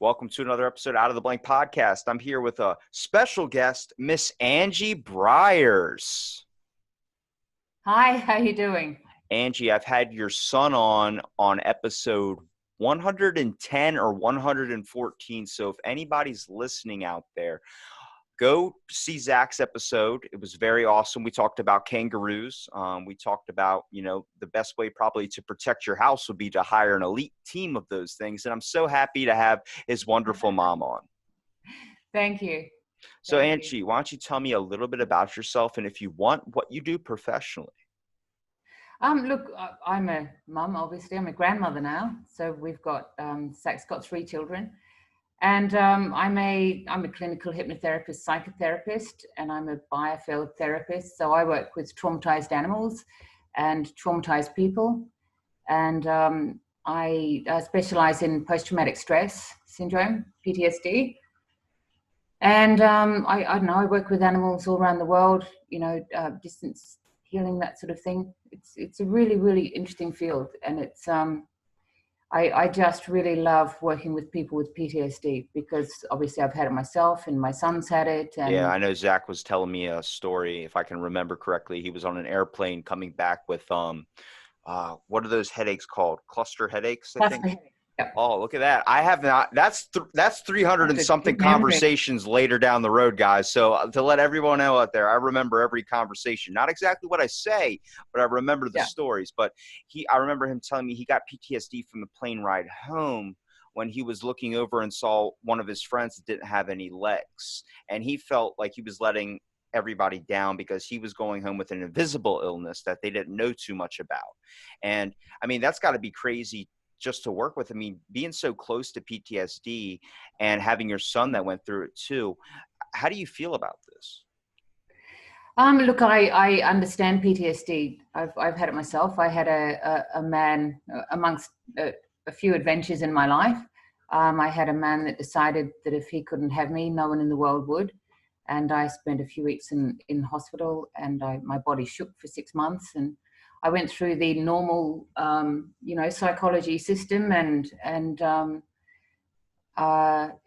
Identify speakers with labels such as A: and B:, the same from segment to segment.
A: Welcome to another episode Out of the Blank podcast. I'm here with a special guest, Miss Anjii Bryers.
B: Hi, how you doing?
A: Anjii, I've had your son on episode 110 or 114. So if anybody's listening out there, go see Zack's episode. It was very awesome. We talked about kangaroos. We talked about, the best way probably to protect your house would be to hire an elite team of those things. And I'm so happy to have his wonderful mom on.
B: Thank you.
A: So Anjii, why don't you tell me a little bit about yourself and if you want, what you do professionally?
B: Look, I'm a mum, obviously. I'm a grandmother now. So we've got, Zack's got 3 children. And I'm a clinical hypnotherapist psychotherapist, and I'm a biofield therapist. So I work with traumatized animals and traumatized people. And I specialize in post-traumatic stress syndrome, PTSD. And I don't know, I work with animals all around the world, distance healing, that sort of thing. It's a really, really interesting field. And it's I just really love working with people with PTSD because obviously I've had it myself and my son's had it. And
A: yeah, I know Zack was telling me a story, if I can remember correctly. He was on an airplane coming back with, what are those headaches called? Cluster headaches, I think.
B: Yeah.
A: Oh, look at that. I have not. That's 300 and something conversations later down the road, guys. So to let everyone know out there, I remember every conversation. Not exactly what I say, but I remember the stories. But I remember him telling me he got PTSD from the plane ride home when he was looking over and saw one of his friends that didn't have any legs. And he felt like he was letting everybody down because he was going home with an invisible illness that they didn't know too much about. And I mean, that's got to be crazy just to work with. I mean, being so close to PTSD and having your son that went through it too. How do you feel about this?
B: Look, I understand PTSD. I've had it myself. I had a man amongst a few adventures in my life. I had a man that decided that if he couldn't have me, no one in the world would. And I spent a few weeks in hospital, and my body shook for 6 months, and I went through the normal, psychology system, and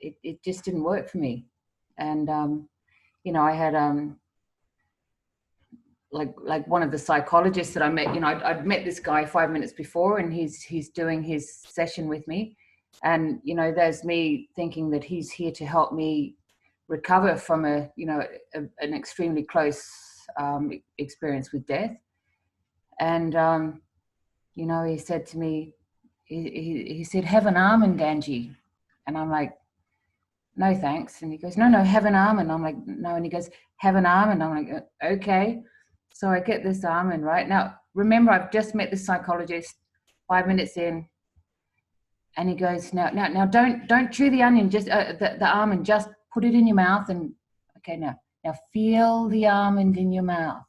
B: it just didn't work for me. And I had like one of the psychologists that I met. I'd met this guy 5 minutes before, and he's doing his session with me, and there's me thinking that he's here to help me recover from an extremely close experience with death. And, he said to me, he said, have an almond, Anjii. And I'm like, no, thanks. And he goes, no, have an almond. I'm like, no. And he goes, have an almond. I'm like, okay. So I get this almond, right? Now, remember, I've just met this psychologist 5 minutes in. And he goes, now don't chew the onion, just the almond, just put it in your mouth. And okay, now feel the almond in your mouth.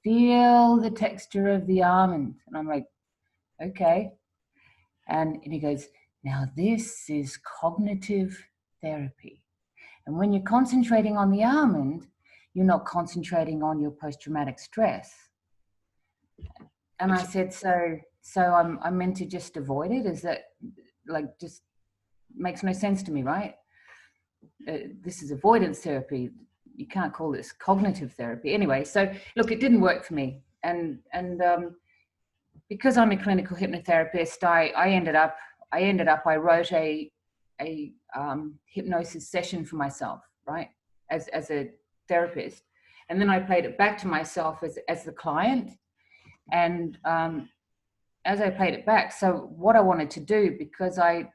B: Feel the texture of the almond. And I'm like, okay. And he goes, now this is cognitive therapy. And when you're concentrating on the almond, you're not concentrating on your post-traumatic stress. And I said, so I'm meant to just avoid it? Is that just makes no sense to me, right? This is avoidance therapy. You can't call this cognitive therapy. Anyway, so look, it didn't work for me. And because I'm a clinical hypnotherapist, I wrote a hypnosis session for myself, right? As a therapist. And then I played it back to myself as the client. And as I played it back, so what I wanted to do, because I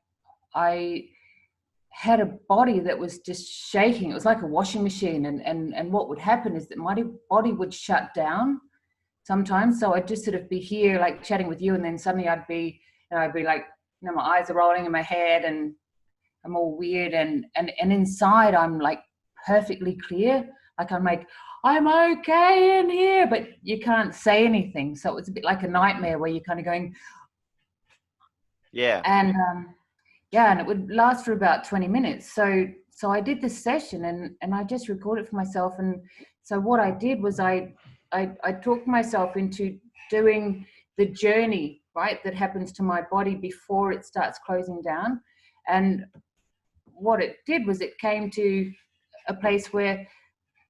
B: had a body that was just shaking. It was like a washing machine. And what would happen is that my body would shut down sometimes. So I'd just sort of be here like chatting with you, and then suddenly I'd be like, my eyes are rolling in my head and I'm all weird. And inside I'm like perfectly clear. Like I'm like, I'm okay in here, but you can't say anything. So it was a bit like a nightmare where you're kind of going.
A: Yeah.
B: And and it would last for about 20 minutes. So I did this session and I just recorded for myself. And so what I did was I talked myself into doing the journey, right, that happens to my body before it starts closing down. And what it did was it came to a place where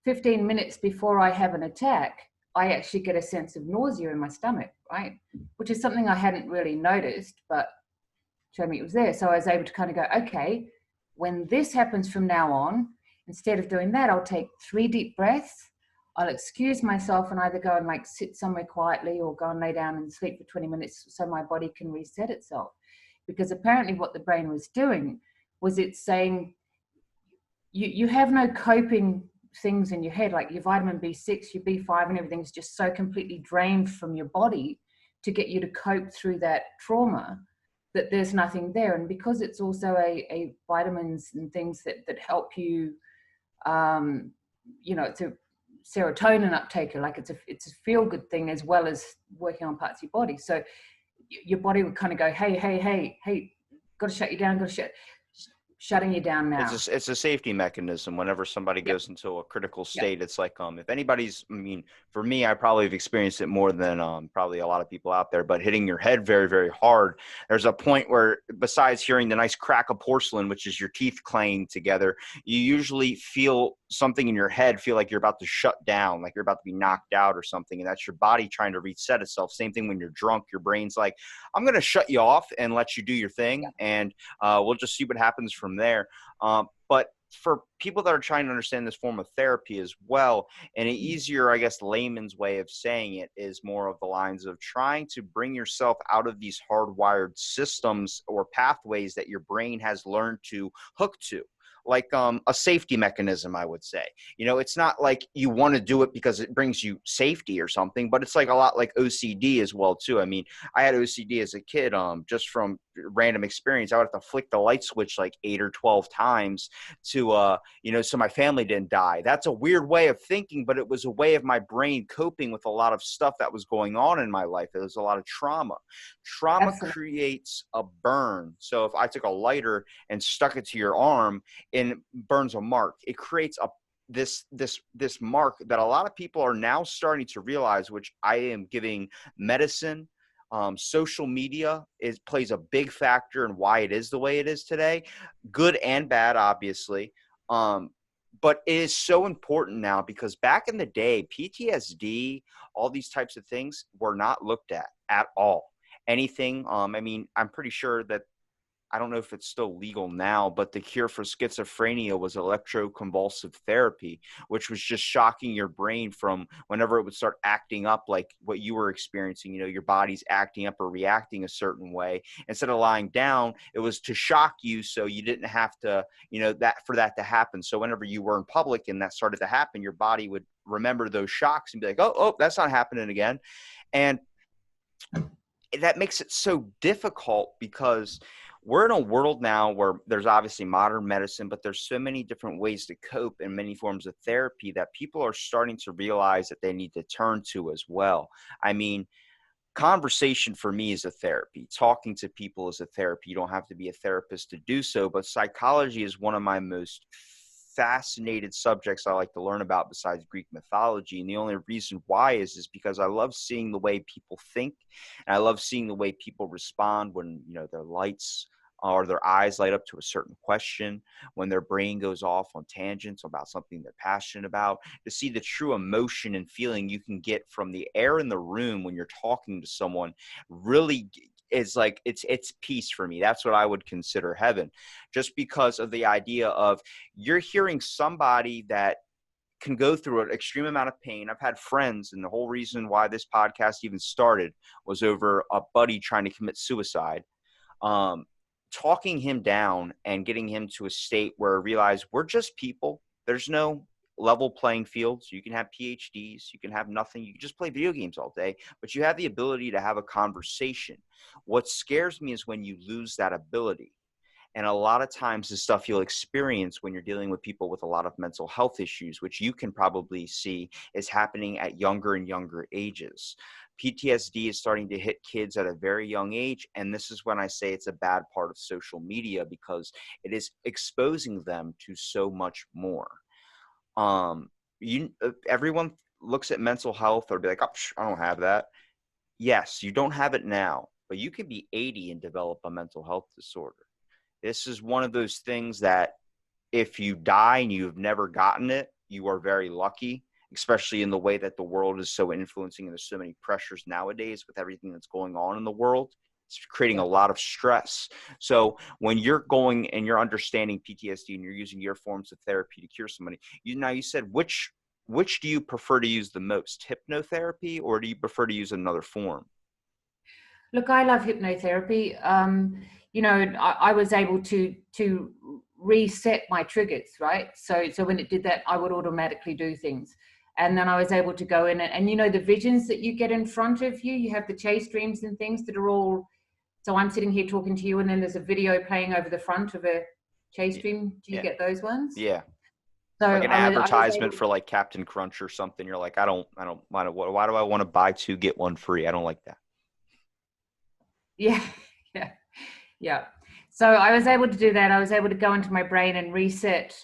B: 15 minutes before I have an attack, I actually get a sense of nausea in my stomach, right? Which is something I hadn't really noticed, but showed me it was there. So I was able to kind of go, okay, when this happens from now on, instead of doing that, I'll take 3 deep breaths. I'll excuse myself and either go and like sit somewhere quietly or go and lay down and sleep for 20 minutes so my body can reset itself. Because apparently what the brain was doing was it's saying, you have no coping things in your head, like your vitamin B6, your B5 and everything's just so completely drained from your body to get you to cope through that trauma, that there's nothing there. And because it's also a vitamins and things that help you, it's a serotonin uptaker, like it's a feel-good thing as well as working on parts of your body. So your body would kind of go, hey, got to shut you down, shutting you down now.
A: It's a safety mechanism. Whenever somebody goes into a critical state, it's like, if anybody's, for me, I probably have experienced it more than probably a lot of people out there, but hitting your head very, very hard, there's a point where besides hearing the nice crack of porcelain, which is your teeth clanging together, you usually feel something in your head, feel like you're about to shut down, like you're about to be knocked out or something. And that's your body trying to reset itself. Same thing when you're drunk, your brain's like, I'm going to shut you off and let you do your thing. And we'll just see what happens from there. But for people that are trying to understand this form of therapy as well, and an easier, I guess, layman's way of saying it is more of the lines of trying to bring yourself out of these hardwired systems or pathways that your brain has learned to hook to. Like a safety mechanism, I would say. It's not like you want to do it because it brings you safety or something, but it's like a lot like OCD as well, too. I had OCD as a kid, just from random experience. I would have to flick the light switch like 8 or 12 times to, so my family didn't die. That's a weird way of thinking, but it was a way of my brain coping with a lot of stuff that was going on in my life. There was a lot of trauma. Trauma
B: Absolutely.
A: creates a burn. So if I took a lighter and stuck it to your arm, and burns a mark, it creates this mark that a lot of people are now starting to realize, which I am giving medicine, social media plays a big factor in why it is the way it is today, good and bad, obviously. But it is so important now because back in the day, PTSD, all these types of things were not looked at all. Anything, I'm pretty sure that, I don't know if it's still legal now, but the cure for schizophrenia was electroconvulsive therapy, which was just shocking your brain from whenever it would start acting up like what you were experiencing, your body's acting up or reacting a certain way. Instead of lying down, it was to shock you so you didn't have to, for that to happen. So whenever you were in public and that started to happen, your body would remember those shocks and be like, oh, that's not happening again. And that makes it so difficult because we're in a world now where there's obviously modern medicine, but there's so many different ways to cope and many forms of therapy that people are starting to realize that they need to turn to as well. Conversation for me is a therapy. Talking to people is a therapy. You don't have to be a therapist to do so, but psychology is one of my most fascinated subjects I like to learn about besides Greek mythology. And the only reason why is because I love seeing the way people think, and I love seeing the way people respond when, their lights or their eyes light up to a certain question, when their brain goes off on tangents about something they're passionate about, to see the true emotion and feeling you can get from the air in the room when you're talking to someone really is like, it's peace for me. That's what I would consider heaven, just because of the idea of you're hearing somebody that can go through an extreme amount of pain. I've had friends, and the whole reason why this podcast even started was over a buddy trying to commit suicide. Talking him down and getting him to a state where I realize we're just people. There's no level playing fields. You can have PhDs, you can have nothing. You can just play video games all day, but you have the ability to have a conversation. What scares me is when you lose that ability. And a lot of times the stuff you'll experience when you're dealing with people with a lot of mental health issues, which you can probably see is happening at younger and younger ages. PTSD is starting to hit kids at a very young age. And this is when I say it's a bad part of social media, because it is exposing them to so much more. Everyone looks at mental health or be like, oh, I don't have that. Yes, you don't have it now, but you can be 80 and develop a mental health disorder. This is one of those things that if you die and you've never gotten it, you are very lucky, especially in the way that the world is so influencing and there's so many pressures nowadays with everything that's going on in the world. It's creating a lot of stress. So when you're going and you're understanding PTSD and you're using your forms of therapy to cure somebody, you said which do you prefer to use the most, hypnotherapy, or do you prefer to use another form?
B: Look, I love hypnotherapy. I was able to reset my triggers, right? So when it did that, I would automatically do things. And then I was able to go in and the visions that you get in front of you, you have the chase dreams and things that are all, so I'm sitting here talking to you and then there's a video playing over the front of a chase dream. Do you get those ones?
A: Yeah.
B: So
A: like an advertisement for like Captain Crunch or something. You're like, I don't want to, why do I want to buy two, get one free? I don't like that.
B: Yeah. Yeah. So I was able to do that. I was able to go into my brain and reset,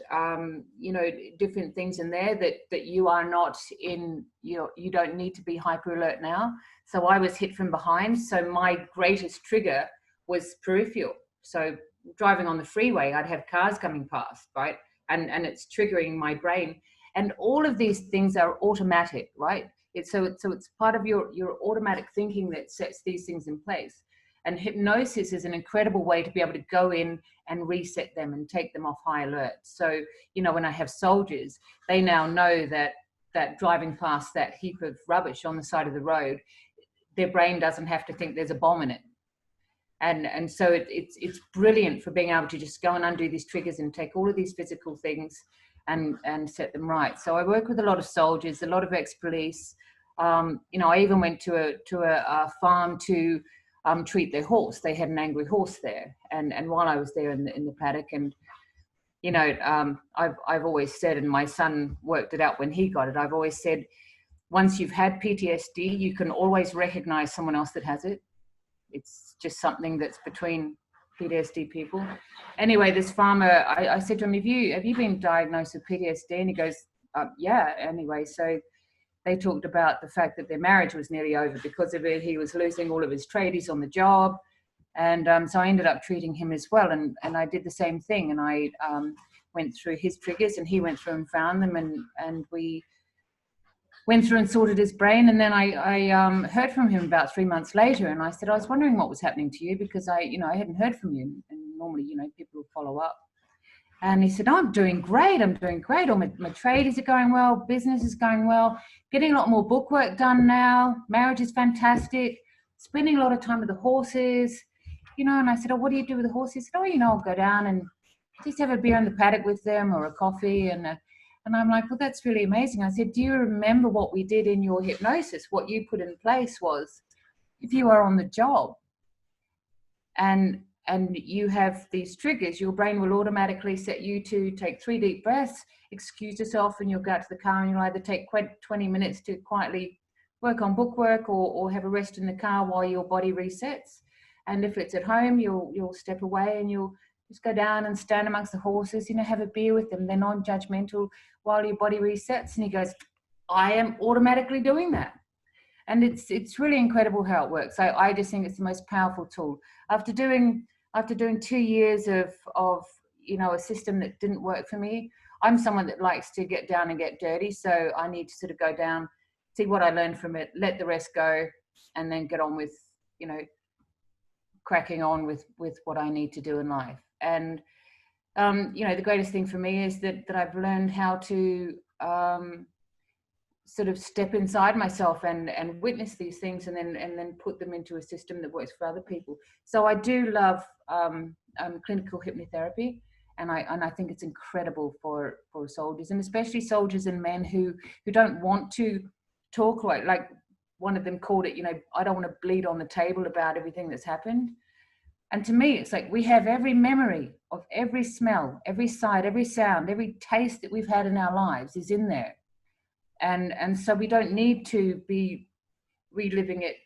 B: different things in there that you are not in, you don't need to be hyper alert now. So I was hit from behind. So my greatest trigger was peripheral. So driving on the freeway, I'd have cars coming past, right? And it's triggering my brain. And all of these things are automatic, right? It's part of your automatic thinking that sets these things in place. And hypnosis is an incredible way to be able to go in and reset them and take them off high alert. So, when I have soldiers, they now know that driving past that heap of rubbish on the side of the road, their brain doesn't have to think there's a bomb in it. And so it's brilliant for being able to just go and undo these triggers and take all of these physical things and set them right. So I work with a lot of soldiers, a lot of ex-police. I even went to a farm to treat their horse. They had an angry horse there, and while I was there in the paddock, and I've always said, and my son worked it out when he got it, I've always said, once you've had PTSD, you can always recognize someone else that has it. It's just something that's between PTSD people. Anyway, this farmer, I said to him, have you been diagnosed with PTSD? And he goes, yeah. Anyway, so they talked about the fact that their marriage was nearly over because of it. He was losing all of his tradies on the job. And so I ended up treating him as well. And I did the same thing. And I went through his triggers and he went through and found them. And we went through and sorted his brain. And then I heard from him about 3 months later. And I said, I was wondering what was happening to you because I hadn't heard from you. And normally, people will follow up. And he said, I'm doing great. All my tradies are going well. Business is going well. Getting a lot more book work done now. Marriage is fantastic. Spending a lot of time with the horses. And I said, oh, what do you do with the horses? He said, oh, I'll go down and just have a beer in the paddock with them or a coffee. And I'm like, well, that's really amazing. I said, do you remember what we did in your hypnosis? What you put in place was, if you are on the job and you have these triggers, your brain will automatically set you to take 3 deep breaths, excuse yourself, and you'll go out to the car and you'll either take 20 minutes to quietly work on book work or have a rest in the car while your body resets. And if it's at home, you'll step away and you'll just go down and stand amongst the horses, have a beer with them. They're non-judgmental while your body resets. And he goes, I am automatically doing that. And it's really incredible how it works. I just think it's the most powerful tool. After doing 2 years of a system that didn't work for me, I'm someone that likes to get down and get dirty. So I need to sort of go down, see what I learned from it, let the rest go, and then get on with, cracking on with what I need to do in life. And, the greatest thing for me is that I've learned how to sort of step inside myself and witness these things and then put them into a system that works for other people. So I do love clinical hypnotherapy, and I think it's incredible for soldiers, and especially soldiers and men who don't want to talk, like one of them called it, I don't want to bleed on the table about everything that's happened. And to me, it's like we have every memory of every smell, every sight, every sound, every taste that we've had in our lives is in there. And so we don't need to be reliving it.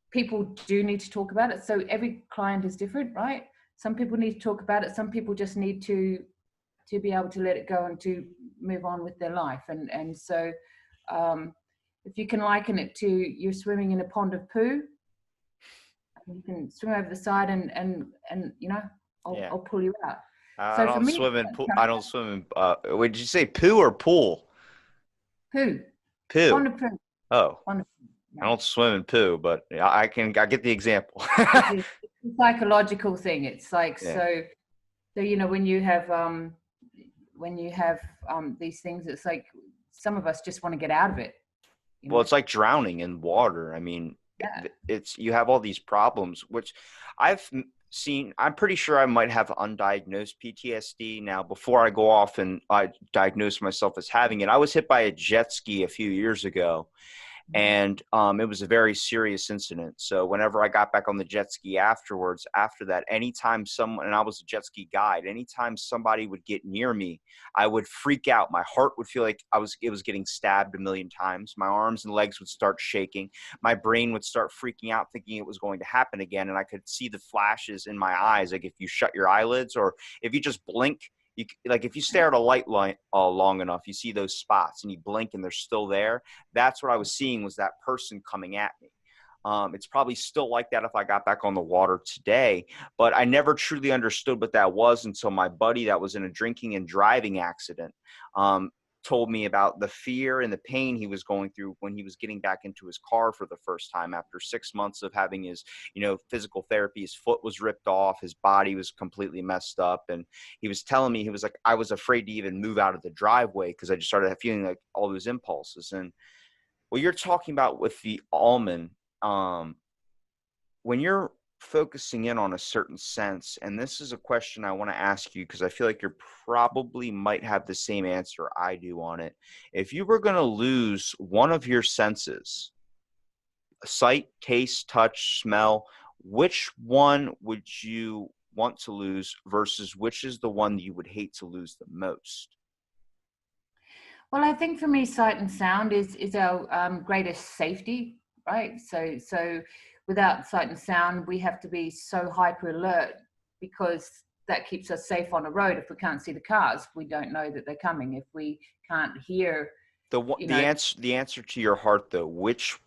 B: People do need to talk about it. So every client is different, right? Some people need to talk about it. Some people just need to be able to let it go and to move on with their life. And so if you can liken it to you're swimming in a pond of poo, you can swim over the side and
A: Yeah.
B: I'll pull you out.
A: I
B: So for
A: don't
B: me,
A: swim in pool. I don't swim in, would you say poo or pool?
B: poo,
A: Poo.
B: on the poo,
A: Oh,
B: on the poo.
A: I
B: Yeah.
A: don't swim in poo, but I get the example.
B: It's a psychological thing. It's like,
A: Yeah.
B: so, when you have these things, it's like some of us just want to get out of it, you
A: Well,
B: know?
A: it's like drowning in water. I mean,
B: Yeah.
A: it's you have all these problems, which I've seen. I'm pretty sure I might have undiagnosed PTSD now. Before I go off and I diagnose myself as having it, I was hit by a jet ski a few years ago, and it was a very serious incident. So whenever I got back on the jet ski afterwards, after that, anytime someone, and I was a jet ski guide, anytime somebody would get near me, I would freak out. My heart would feel like it was getting stabbed a million times. My arms and legs would start shaking. My brain would start freaking out, thinking it was going to happen again. And I could see the flashes in my eyes. Like if you shut your eyelids or if you just blink, like if you stare at a light long enough, you see those spots and you blink and they're still there. That's what I was seeing, was that person coming at me. It's probably still like that if I got back on the water today, but I never truly understood what that was until my buddy that was in a drinking and driving accident told me about the fear and the pain he was going through when he was getting back into his car for the first time after 6 months of having his, physical therapy. His foot was ripped off. His body was completely messed up. And he was telling me, he was like, I was afraid to even move out of the driveway because I just started feeling like all those impulses. And what you're talking about with the almond, when you're focusing in on a certain sense, and this is a question I want to ask you because I feel like you probably might have the same answer I do on it. If you were going to lose one of your senses, sight, taste, touch, smell, which one would you want to lose versus which is the one that you would hate to lose the most?
B: Well, I think for me, sight and sound is our greatest safety, right? So without sight and sound, we have to be so hyper alert because that keeps us safe on the road. If we can't see the cars, we don't know that they're coming. If we can't hear,
A: The answer to your heart though, which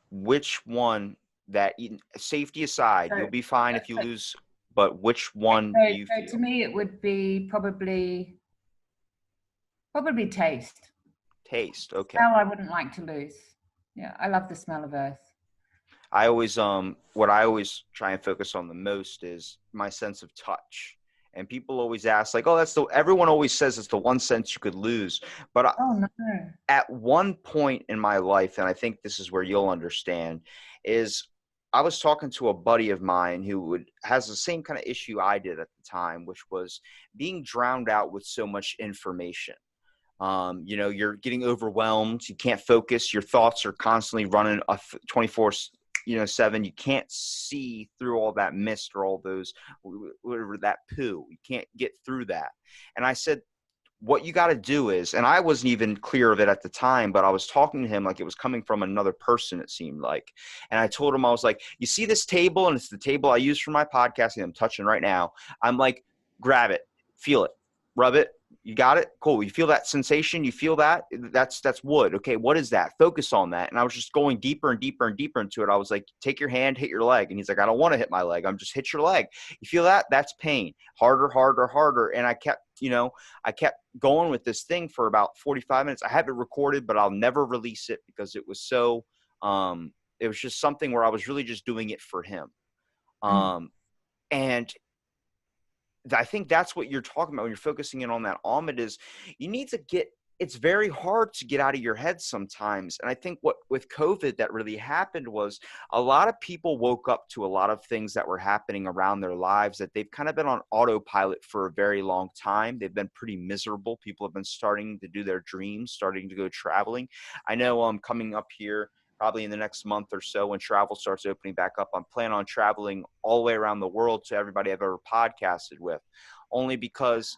A: one, that safety aside,
B: so,
A: you'll be fine if you
B: so,
A: lose, but which one do you
B: so to
A: feel?
B: me, it would be probably taste.
A: Taste. Okay.
B: Smell, I wouldn't like to lose. Yeah, I love the smell of earth.
A: I always what I always try and focus on the most is my sense of touch. And people always ask like, "Oh, everyone always says it's the one sense you could lose." But
B: Oh no.
A: at one point in my life, and I think this is where you'll understand, is I was talking to a buddy of mine who has the same kind of issue I did at the time, which was being drowned out with so much information. You're getting overwhelmed. You can't focus. Your thoughts are constantly running 24/7. You can't see through all that mist or all those, whatever, that poo. You can't get through that. And I said, what you got to do is, and I wasn't even clear of it at the time, but I was talking to him like it was coming from another person, it seemed like. And I told him, I was like, you see this table? And it's the table I use for my podcasting. I'm touching right now. I'm like, grab it, feel it, rub it. You got it? Cool. You feel that sensation? You feel that? That's wood. Okay. What is that? Focus on that. And I was just going deeper and deeper and deeper into it. I was like, take your hand, hit your leg. And he's like, I don't want to hit my leg. I'm just hit your leg. You feel that? That's pain. Harder, harder, harder. And I kept going with this thing for about 45 minutes. I have it recorded, but I'll never release it because it was so, it was just something where I was really just doing it for him. And I think that's what you're talking about when you're focusing in on that almond is you need to it's very hard to get out of your head sometimes. And I think what with COVID that really happened was a lot of people woke up to a lot of things that were happening around their lives that they've kind of been on autopilot for a very long time. They've been pretty miserable. People have been starting to do their dreams, starting to go traveling. I know I'm coming up here probably in the next month or so when travel starts opening back up. I'm planning on traveling all the way around the world to everybody I've ever podcasted with, only because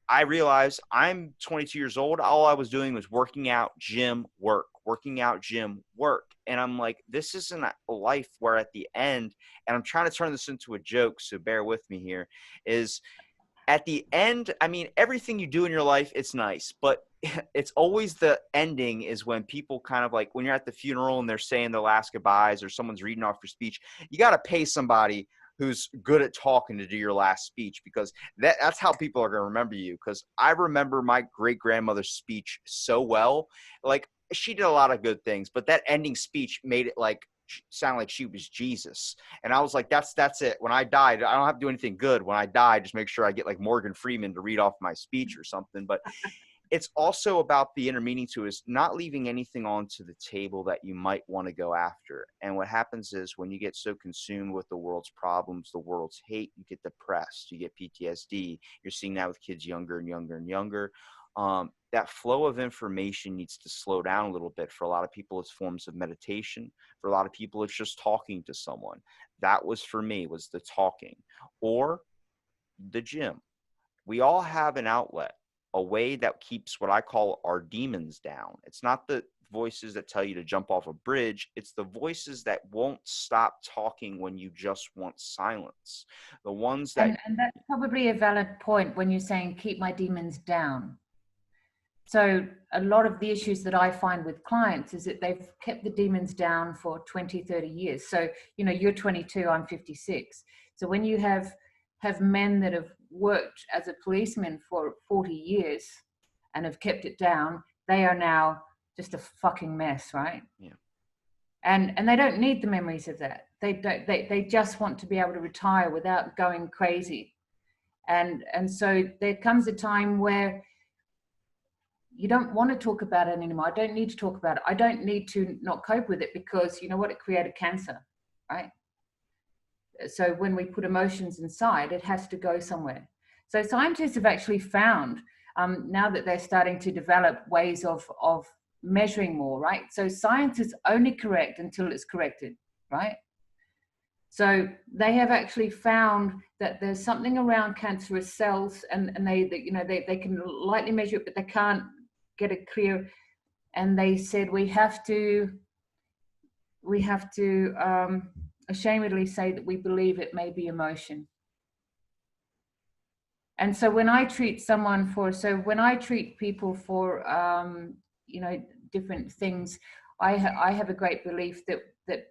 A: I realized I'm 22 years old. All I was doing was working out, gym, work, working out, gym, work. And I'm like, this isn't a life where at the end, and I'm trying to turn this into a joke, so bear with me here, is at the end, I mean, everything you do in your life, it's nice, but it's always the ending is when people kind of like when you're at the funeral and they're saying their last goodbyes or someone's reading off your speech, you got to pay somebody who's good at talking to do your last speech, because that's how people are going to remember you. Because I remember my great grandmother's speech so well. Like, she did a lot of good things, but that ending speech made it like sound like she was Jesus. And I was like, that's it. When I died, I don't have to do anything good. When I die, just make sure I get like Morgan Freeman to read off my speech or something. But it's also about the inner meaning to it, is not leaving anything onto the table that you might want to go after. And what happens is when you get so consumed with the world's problems, the world's hate, you get depressed, you get PTSD. You're seeing that with kids younger and younger and younger. That flow of information needs to slow down a little bit. For a lot of people, it's forms of meditation. For a lot of people, it's just talking to someone. That was for me, was the talking, or the gym. We all have an outlet, a way that keeps what I call our demons down. It's not the voices that tell you to jump off a bridge. It's the voices that won't stop talking when you just want silence. The ones that...
B: And that's probably a valid point when you're saying keep my demons down. So a lot of the issues that I find with clients is that they've kept the demons down for 20, 30 years. So, you know, you're 22, I'm 56. So when you have men that have worked as a policeman for 40 years and have kept it down, they are now just a fucking mess, right?
A: Yeah.
B: And they don't need the memories of that. They just want to be able to retire without going crazy. And so there comes a time where you don't want to talk about it anymore. I don't need to talk about it. I don't need to not cope with it, because you know what? It created cancer, right? So when we put emotions inside, it has to go somewhere. So scientists have actually found, now that they're starting to develop ways of measuring more, right? So science is only correct until it's corrected, right? So they have actually found that there's something around cancerous cells, and they can lightly measure it, but they can't get it clear. And they said we have to ashamedly say that we believe it may be emotion. And so when I treat people for different things, I have a great belief that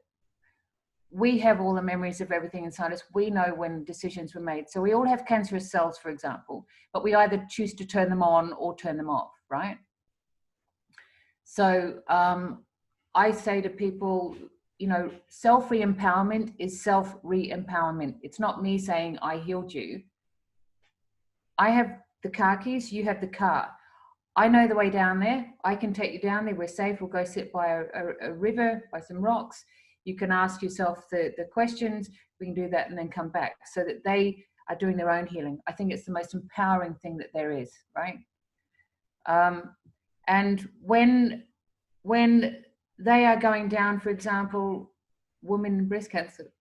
B: we have all the memories of everything inside us. We know when decisions were made. So we all have cancerous cells, for example, but we either choose to turn them on or turn them off, right? So I say to people, you know, self-re-empowerment is self-re-empowerment. It's not me saying I healed you. I have the car keys, you have the car. I know the way down there. I can take you down there. We're safe. We'll go sit by a river, by some rocks. You can ask yourself the questions. We can do that and then come back, so that they are doing their own healing. I think it's the most empowering thing that there is, right? And when they are going down, for example, women with breast cancer,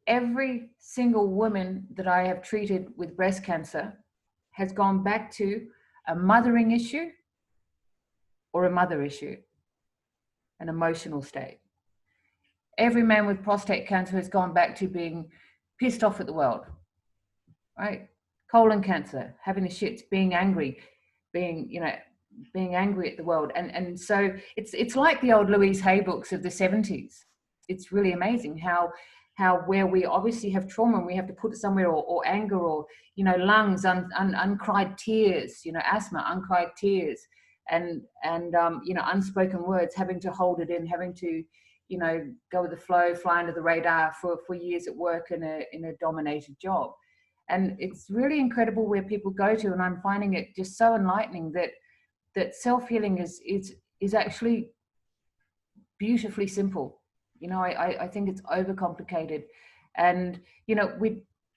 B: every single woman that I have treated with breast cancer has gone back to a mothering issue or a mother issue, an emotional state. Every man with prostate cancer has gone back to being pissed off at the world, right? Colon cancer, having the shits, being angry, being angry at the world. And so it's like the old Louise Hay books of the 70s. It's really amazing how where we obviously have trauma and we have to put it somewhere, or anger, or, you know, lungs, uncried tears, you know, asthma, uncried tears, and unspoken words, having to hold it in, having to, you know, go with the flow, fly under the radar for years at work in a dominated job. And it's really incredible where people go to, and I'm finding it just so enlightening that self-healing is actually beautifully simple. You know, I think it's overcomplicated, and, you know,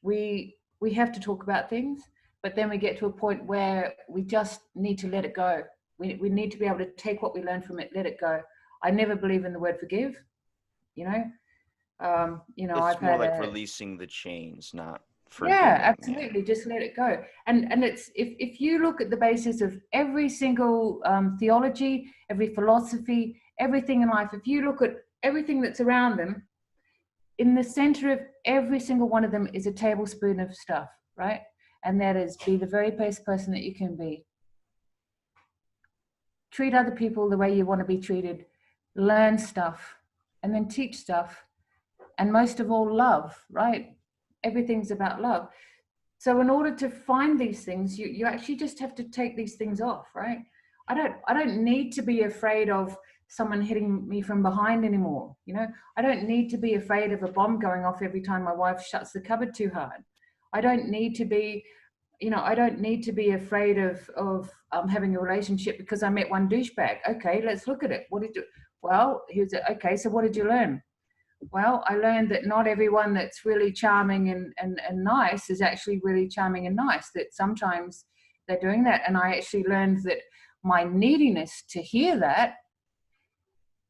B: we have to talk about things, but then we get to a point where we just need to let it go. We need to be able to take what we learn from it, let it go. I never believe in the word forgive, you know.
A: It's more like releasing the chains, not forgiving.
B: Yeah, absolutely. Yeah. Just let it go. And it's, if you look at the basis of every single theology, every philosophy, everything in life, if you look at everything that's around them, in the center of every single one of them is a tablespoon of stuff, right? And that is, be the very best person that you can be. Treat other people the way you want to be treated. Learn stuff, and then teach stuff, and most of all, love, right? Everything's about love. So in order to find these things, you actually just have to take these things off, right? I don't need to be afraid of someone hitting me from behind anymore. You know, I don't need to be afraid of a bomb going off every time my wife shuts the cupboard too hard. I don't need to be, I don't need to be afraid of having a relationship because I met one douchebag. Okay, let's look at it. What did you? Well, here's it. Okay, so what did you learn? Well, I learned that not everyone that's really charming and nice is actually really charming and nice, that sometimes they're doing that. And I actually learned that my neediness to hear that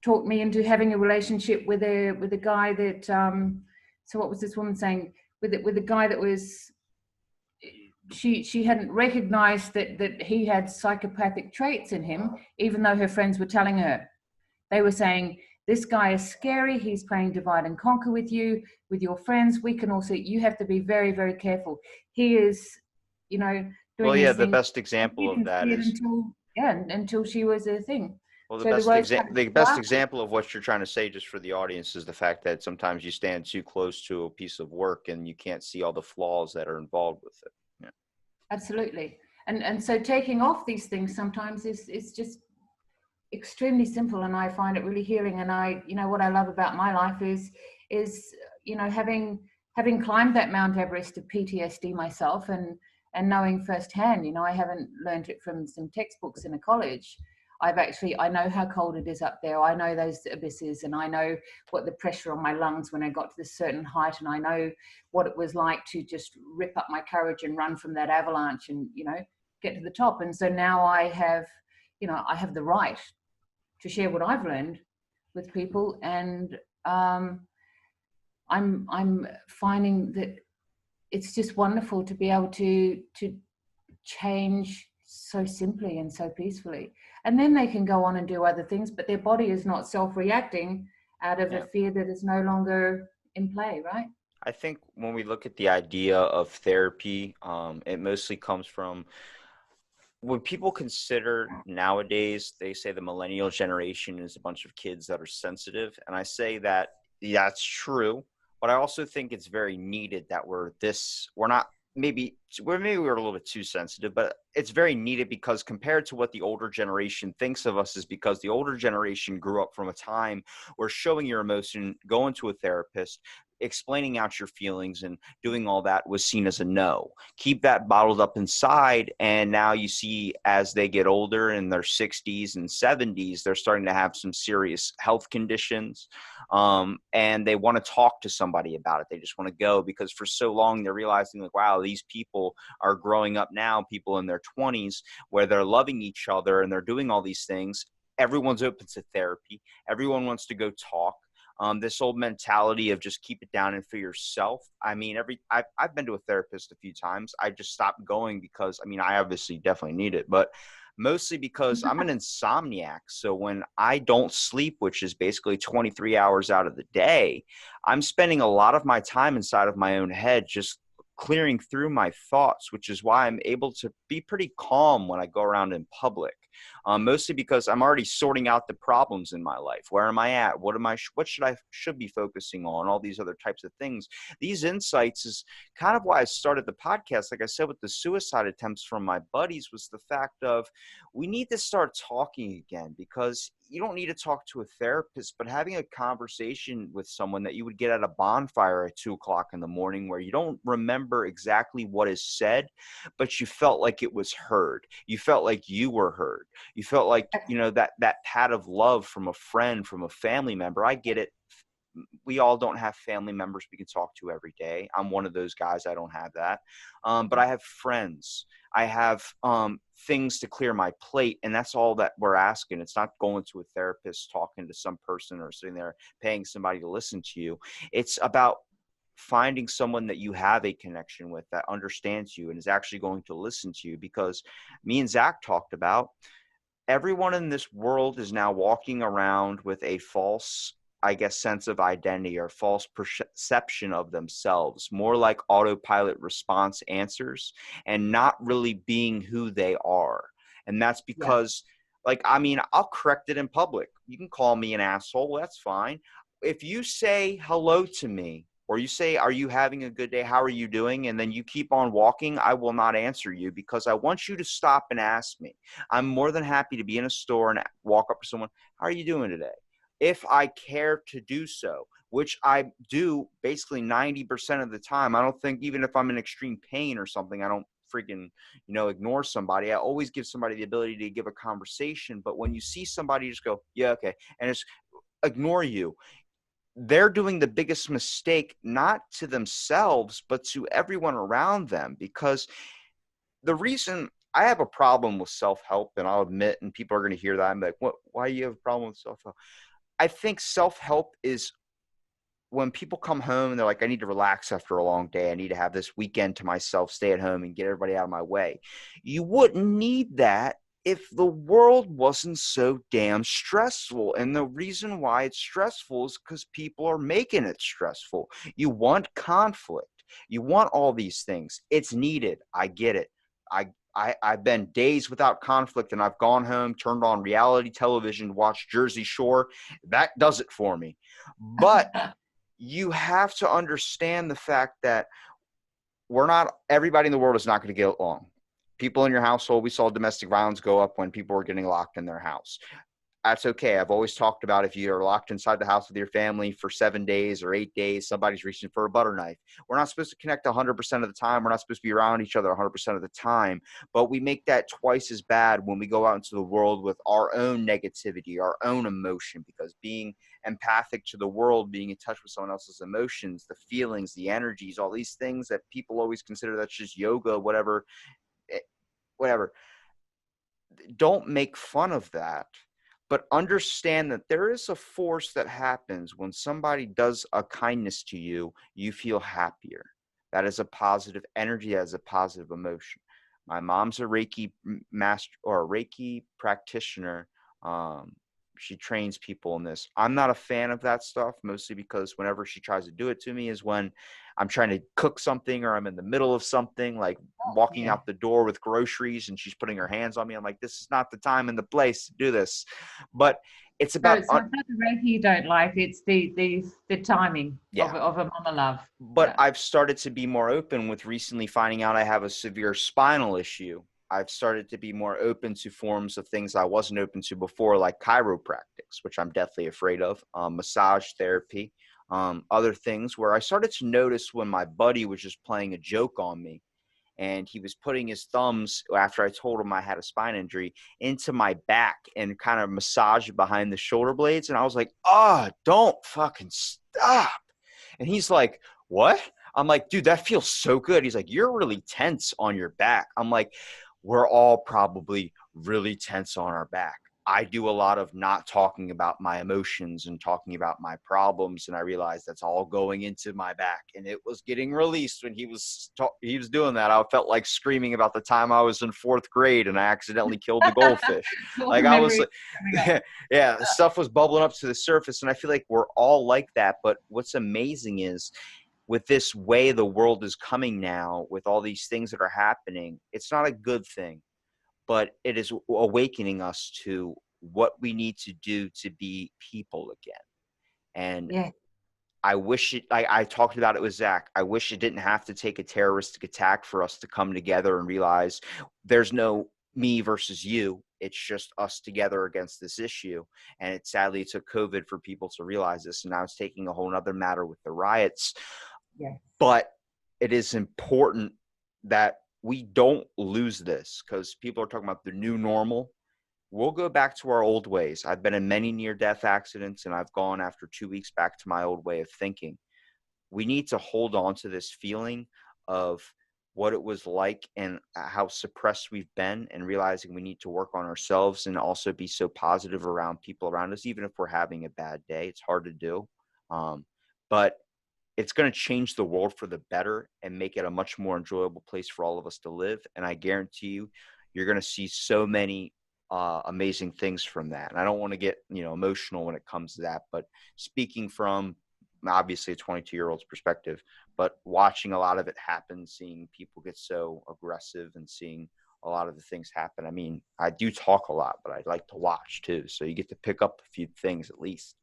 B: talked me into having a relationship with a guy that, so what was this woman saying? With a guy that was, she hadn't recognized that he had psychopathic traits in him, even though her friends were telling her. They were saying, this guy is scary. He's playing divide and conquer with you, with your friends. We can all see, you have to be very, very careful. He is, doing
A: Well, yeah,
B: these
A: the
B: things.
A: best example of that is,
B: until she was a thing.
A: well,
B: So
A: the best example of what you're trying to say, just for the audience, is the fact that sometimes you stand too close to a piece of work and you can't see all the flaws that are involved with it. Yeah.
B: Absolutely. And so taking off these things sometimes is just extremely simple, and I find it really healing. And what I love about my life is having climbed that Mount Everest of PTSD myself, and knowing firsthand, I haven't learned it from some textbooks in a college. I know how cold it is up there. I know those abysses, and I know what the pressure on my lungs when I got to this certain height, and I know what it was like to just rip up my courage and run from that avalanche and, get to the top. And so now I have the right to share what I've learned with people. And I'm finding that it's just wonderful to be able to change so simply and so peacefully. And then they can go on and do other things, but their body is not self-reacting out of a fear that is no longer in play, right?
A: I think when we look at the idea of therapy, it mostly comes from, when people consider nowadays, they say the millennial generation is a bunch of kids that are sensitive. And I say that that's true, but I also think it's very needed that maybe we're a little bit too sensitive, but it's very needed, because compared to what the older generation thinks of us, is because the older generation grew up from a time where showing your emotion, going to a therapist, explaining out your feelings and doing all that was seen as a no. Keep that bottled up inside. And now you see, as they get older in their 60s and 70s, they're starting to have some serious health conditions. And they want to talk to somebody about it. They just want to go, because for so long they're realizing, like, wow, these people are growing up now, people in their 20s, where they're loving each other and they're doing all these things. Everyone's open to therapy. Everyone wants to go talk. This old mentality of just keep it down and for yourself. I mean, I've been to a therapist a few times. I just stopped going because, I obviously definitely need it, but mostly because I'm an insomniac. So when I don't sleep, which is basically 23 hours out of the day, I'm spending a lot of my time inside of my own head, just clearing through my thoughts, which is why I'm able to be pretty calm when I go around in public. Mostly because I'm already sorting out the problems in my life. Where am I at? What should be focusing on? All these other types of things. These insights is kind of why I started the podcast. Like I said, with the suicide attempts from my buddies, was the fact of, we need to start talking again, because you don't need to talk to a therapist, but having a conversation with someone that you would get at a bonfire at 2:00 in the morning, where you don't remember exactly what is said, but you felt like it was heard. You felt like you were heard. You felt like, that pat of love from a friend, from a family member. I get it. We all don't have family members we can talk to every day. I'm one of those guys. I don't have that. But I have friends. I have things to clear my plate. And that's all that we're asking. It's not going to a therapist, talking to some person, or sitting there paying somebody to listen to you. It's about finding someone that you have a connection with, that understands you and is actually going to listen to you. Because me and Zack talked about, everyone in this world is now walking around with a false, sense of identity, or false perception of themselves, more like autopilot response answers, and not really being who they are. And that's because, I'll correct it in public. You can call me an asshole. That's fine. if you say hello to me, or you say, are you having a good day? How are you doing? And then you keep on walking, I will not answer you, because I want you to stop and ask me. I'm more than happy to be in a store and walk up to someone. How are you doing today? If I care to do so, which I do basically 90% of the time. I don't think, even if I'm in extreme pain or something, I don't freaking, ignore somebody. I always give somebody the ability to give a conversation. But when you see somebody just go, yeah, okay, and just ignore you, they're doing the biggest mistake, not to themselves, but to everyone around them. Because the reason I have a problem with self-help, and I'll admit, and people are going to hear that, I'm like, what, why do you have a problem with self-help? I think self-help is when people come home and they're like, I need to relax after a long day. I need to have this weekend to myself, stay at home and get everybody out of my way. You wouldn't need that if the world wasn't so damn stressful. And the reason why it's stressful is because people are making it stressful. You want conflict. You want all these things. It's needed. I get it. I've been days without conflict, and I've gone home, turned on reality television, watched Jersey Shore. That does it for me. But you have to understand the fact that everybody in the world is not going to get along. People in your household, we saw domestic violence go up when people were getting locked in their house. That's okay. I've always talked about, if you're locked inside the house with your family for 7 days or 8 days, somebody's reaching for a butter knife. We're not supposed to connect 100% of the time. We're not supposed to be around each other 100% of the time. But we make that twice as bad when we go out into the world with our own negativity, our own emotion, because being empathic to the world, being in touch with someone else's emotions, the feelings, the energies, all these things that people always consider that's just yoga, whatever. Don't make fun of that, but understand that there is a force that happens when somebody does a kindness to you. You feel happier. That is a positive energy. That is a positive emotion. My mom's a Reiki master, or a Reiki practitioner. She trains people in this. I'm not a fan of that stuff, mostly because whenever she tries to do it to me is when I'm trying to cook something, or I'm in the middle of something, like walking out the door with groceries, and she's putting her hands on me. I'm like, this is not the time and the place to do this. But it's about
B: so it's not the Reiki you don't like, it's the timing of a mama love.
A: But I've started to be more open with recently finding out I have a severe spinal issue. I've started to be more open to forms of things I wasn't open to before, like chiropractics, which I'm deathly afraid of, massage therapy, other things, where I started to notice when my buddy was just playing a joke on me, and he was putting his thumbs, after I told him I had a spine injury, into my back and kind of massage behind the shoulder blades. And I was like, oh, don't fucking stop. And he's like, what? I'm like, dude, that feels so good. He's like, you're really tense on your back. I'm like, we're all probably really tense on our back. I do a lot of not talking about my emotions and talking about my problems. And I realized that's all going into my back, and it was getting released when he was doing that. I felt like screaming about the time I was in 4th grade and I accidentally killed the goldfish. Like, I was like, yeah, stuff was bubbling up to the surface. And I feel like we're all like that. But what's amazing is, with this way the world is coming now, with all these things that are happening, it's not a good thing, but it is awakening us to what we need to do to be people again. And I wish I talked about it with Zach. I wish it didn't have to take a terroristic attack for us to come together and realize there's no me versus you. It's just us together against this issue. And sadly, it took COVID for people to realize this. And now it's taking a whole nother matter with the riots. But it is important that we don't lose this, because people are talking about the new normal. We'll go back to our old ways. I've been in many near-death accidents, and I've gone after 2 weeks back to my old way of thinking. We need to hold on to this feeling of what it was like and how suppressed we've been, and realizing we need to work on ourselves and also be so positive around people around us, even if we're having a bad day. It's hard to do. But it's going to change the world for the better and make it a much more enjoyable place for all of us to live. And I guarantee you, you're going to see so many amazing things from that. And I don't want to get, emotional when it comes to that, but speaking from obviously a 22-year-old's perspective, but watching a lot of it happen, seeing people get so aggressive and seeing a lot of the things happen. I mean, I do talk a lot, but I like to watch too. So you get to pick up a few things at least.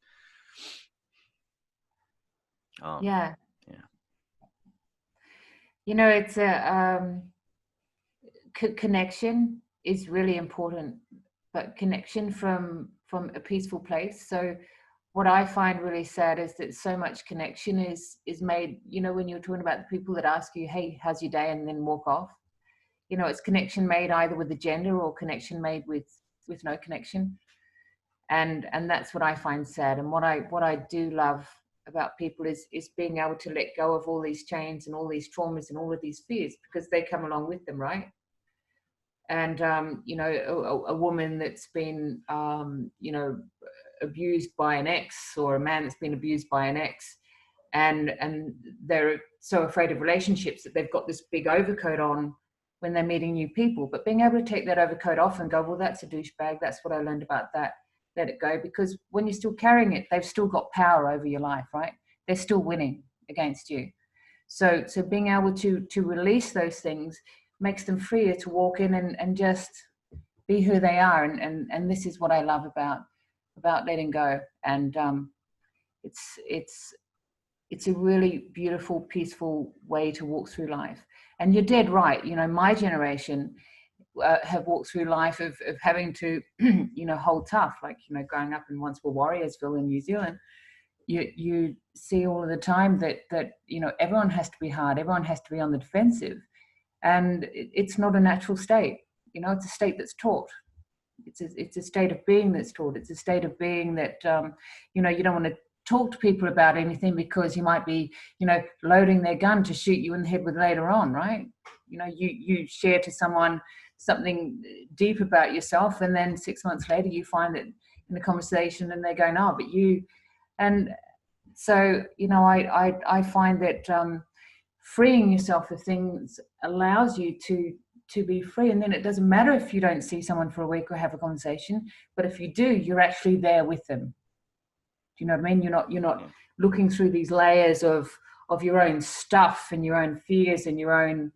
B: Yeah.
A: Yeah.
B: You know, it's a connection is really important, but connection from a peaceful place. So what I find really sad is that so much connection is made, you know, when you're talking about the people that ask you, hey, how's your day, and then walk off. You know, it's connection made either with the gender or connection made with no connection. And that's what I find sad. And what I do love about people is being able to let go of all these chains and all these traumas and all of these fears, because they come along with them, right? And you know, a woman that's been you know, abused by an ex, or a man that's been abused by an ex, and they're so afraid of relationships that they've got this big overcoat on when they're meeting new people. But being able to take that overcoat off and go, well, that's a douchebag, that's what I learned about that, let it go. Because when you're still carrying it, they've still got power over your life, right? They're still winning against you. So being able to release those things makes them freer to walk in and just be who they are. And this is what I love about letting go. And it's a really beautiful, peaceful way to walk through life. And you're dead right. You know, my generation have walked through life of having to, you know, hold tough. Like, you know, growing up in once were Warriorsville in New Zealand, you see all of the time that you know, everyone has to be hard, everyone has to be on the defensive, and it's not a natural state. You know, it's a state that's taught. It's a state of being that's taught. It's a state of being that you know, you don't want to talk to people about anything because you might be, you know, loading their gun to shoot you in the head with later on, right? You know, you share to someone something deep about yourself, and then 6 months later you find it in a conversation and they're going, oh, but you. And so, you know, I find that freeing yourself of things allows you to be free. And then it doesn't matter if you don't see someone for a week or have a conversation, but if you do, you're actually there with them. Do you know what I mean? You're not looking through these layers of your own stuff and your own fears and your own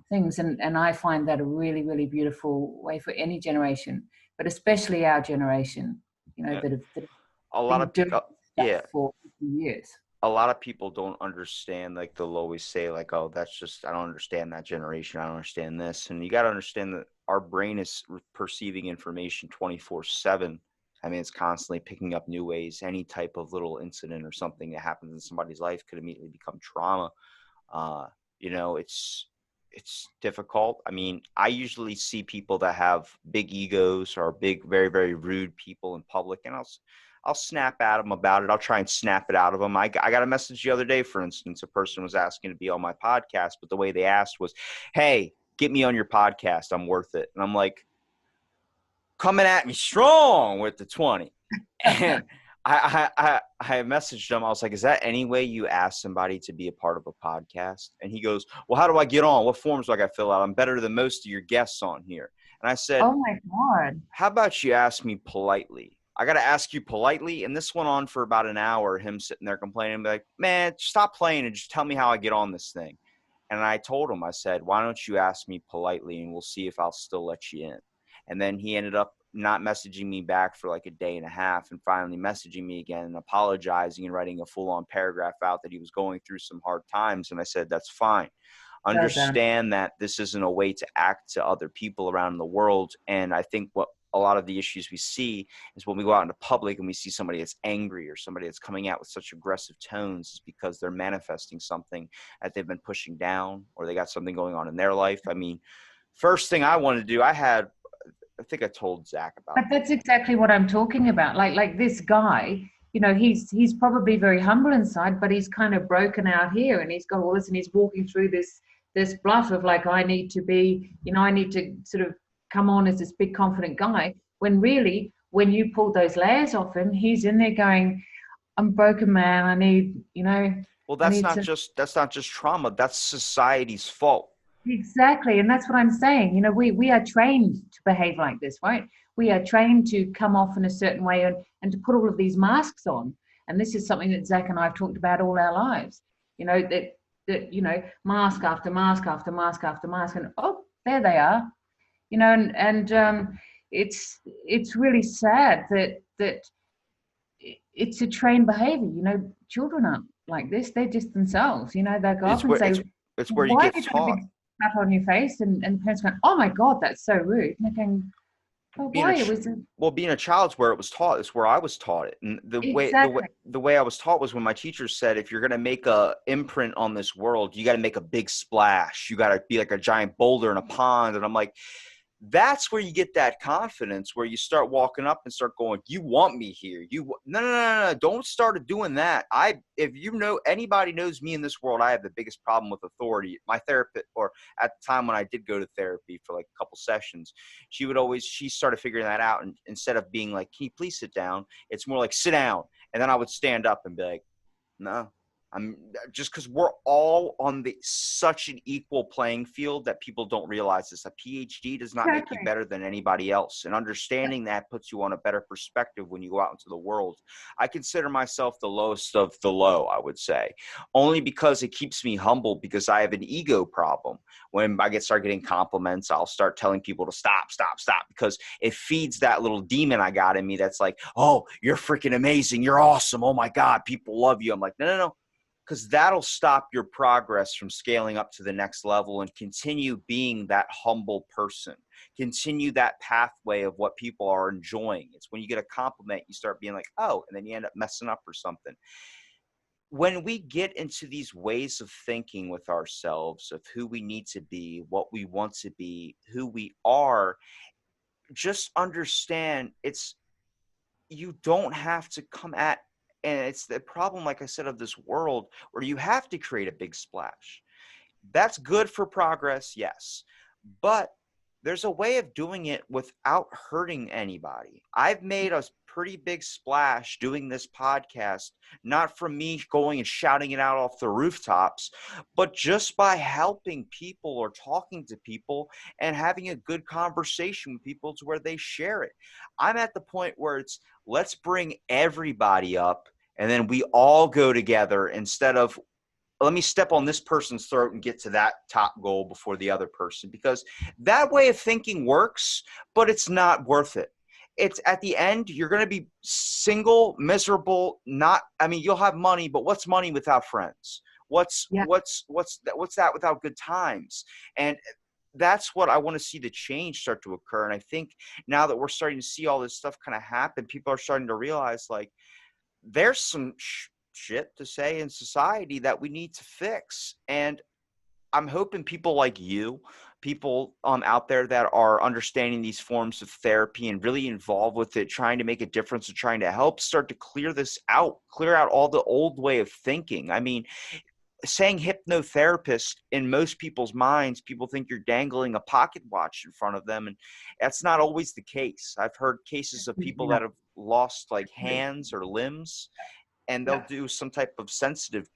B: things. And I find that a really, really beautiful way for any generation, but especially our generation, you know, that have
A: a lot of
B: doing
A: stuff
B: for 50 years.
A: A lot of people don't understand. Like, they'll always say, like, oh, that's just, I don't understand that generation, I don't understand this. And you got to understand that our brain is perceiving information 24/7. I mean, it's constantly picking up new ways. Any type of little incident or something that happens in somebody's life could immediately become trauma. You know, it's difficult. I mean, I usually see people that have big egos or big, very, very rude people in public, and I'll snap at them about it. I'll try and snap it out of them. I got a message the other day, for instance. A person was asking to be on my podcast, but the way they asked was, hey, get me on your podcast, I'm worth it. And I'm like, coming at me strong with the 20. And I messaged him. I was like, is that any way you ask somebody to be a part of a podcast? And he goes, well, how do I get on? What forms do I got to fill out? I'm better than most of your guests on here. And I said,
B: oh my God,
A: how about you ask me politely? I got to ask you politely. And this went on for about an hour, him sitting there complaining, like, man, stop playing and just tell me how I get on this thing. And I told him, I said, why don't you ask me politely and we'll see if I'll still let you in. And then he ended up not messaging me back for like a day and a half, and finally messaging me again and apologizing and writing a full-on paragraph out that he was going through some hard times. And I said, that's fine. Understand that this isn't a way to act to other people around the world. And I think what a lot of the issues we see is when we go out into public and we see somebody that's angry or somebody that's coming out with such aggressive tones, is because they're manifesting something that they've been pushing down, or they got something going on in their life. I mean, first thing I wanted to do, I think I told Zack about
B: But that's exactly what I'm talking about. Like this guy, you know, he's probably very humble inside, but he's kind of broken out here, and he's got all this, and he's walking through this bluff of like, I need to be, you know, I need to sort of come on as this big confident guy, when really, when you pull those layers off him, he's in there going, I'm broken, man. I need, you know.
A: Well, that's not just trauma. That's society's fault.
B: Exactly. And that's what I'm saying. You know, we are trained to behave like this, right? We are trained to come off in a certain way and to put all of these masks on. And this is something that Zack and I have talked about all our lives. You know, that you know, mask after mask after mask after mask, and oh, there they are. You know, and it's really sad that it's a trained behavior. You know, children aren't like this. They're just themselves, you know. They go up and say,
A: it's where you
B: why
A: get
B: have you got a
A: taught.
B: big pat on your face? And the parents going, oh my God, that's so rude. And they're going, oh, why? It was
A: Being a child's where it was taught. It's where I was taught it. And
B: exactly.
A: the way I was taught was when my teacher said, if you're going to make a imprint on this world, you got to make a big splash. You got to be like a giant boulder in a pond. And I'm like, that's where you get that confidence, where you start walking up and start going, you want me here. No. Don't start doing that. If you know, anybody knows me in this world, I have the biggest problem with authority. My therapist, or at the time when I did go to therapy for like a couple sessions, she started figuring that out. And instead of being like, can you please sit down? It's more like, sit down. And then I would stand up and be like, no. I'm just, because we're all on such an equal playing field that people don't realize this. A PhD does not make you better than anybody else. And understanding that puts you on a better perspective when you go out into the world. I consider myself the lowest of the low, I would say, only because it keeps me humble, because I have an ego problem. When I start getting compliments, I'll start telling people to stop, because it feeds that little demon I got in me that's like, oh, you're freaking amazing. You're awesome. Oh my God, people love you. I'm like, no. Because that'll stop your progress from scaling up to the next level, and continue being that humble person. Continue that pathway of what people are enjoying. It's when you get a compliment, you start being like, oh, and then you end up messing up or something. When we get into these ways of thinking with ourselves, of who we need to be, what we want to be, who we are, just understand you don't have to come at. And it's the problem, like I said, of this world where you have to create a big splash. That's good for progress, yes. But there's a way of doing it without hurting anybody. I've made a pretty big splash doing this podcast, not from me going and shouting it out off the rooftops, but just by helping people or talking to people and having a good conversation with people to where they share it. I'm at the point where it's, let's bring everybody up, and then we all go together, instead of, let me step on this person's throat and get to that top goal before the other person, because that way of thinking works, but it's not worth it. It's at the end, you're going to be single, miserable, you'll have money, but what's money without friends? What's that without good times? And that's what I want to see the change start to occur. And I think now that we're starting to see all this stuff kind of happen, people are starting to realize, like, there's some shit to say in society that we need to fix. And I'm hoping people like you, people out there that are understanding these forms of therapy and really involved with it, trying to make a difference and trying to help, start to clear out all the old way of thinking. I mean, saying hypnotherapist, in most people's minds, people think you're dangling a pocket watch in front of them. And that's not always the case. I've heard cases of people that have lost like hands or limbs, and they'll do some type of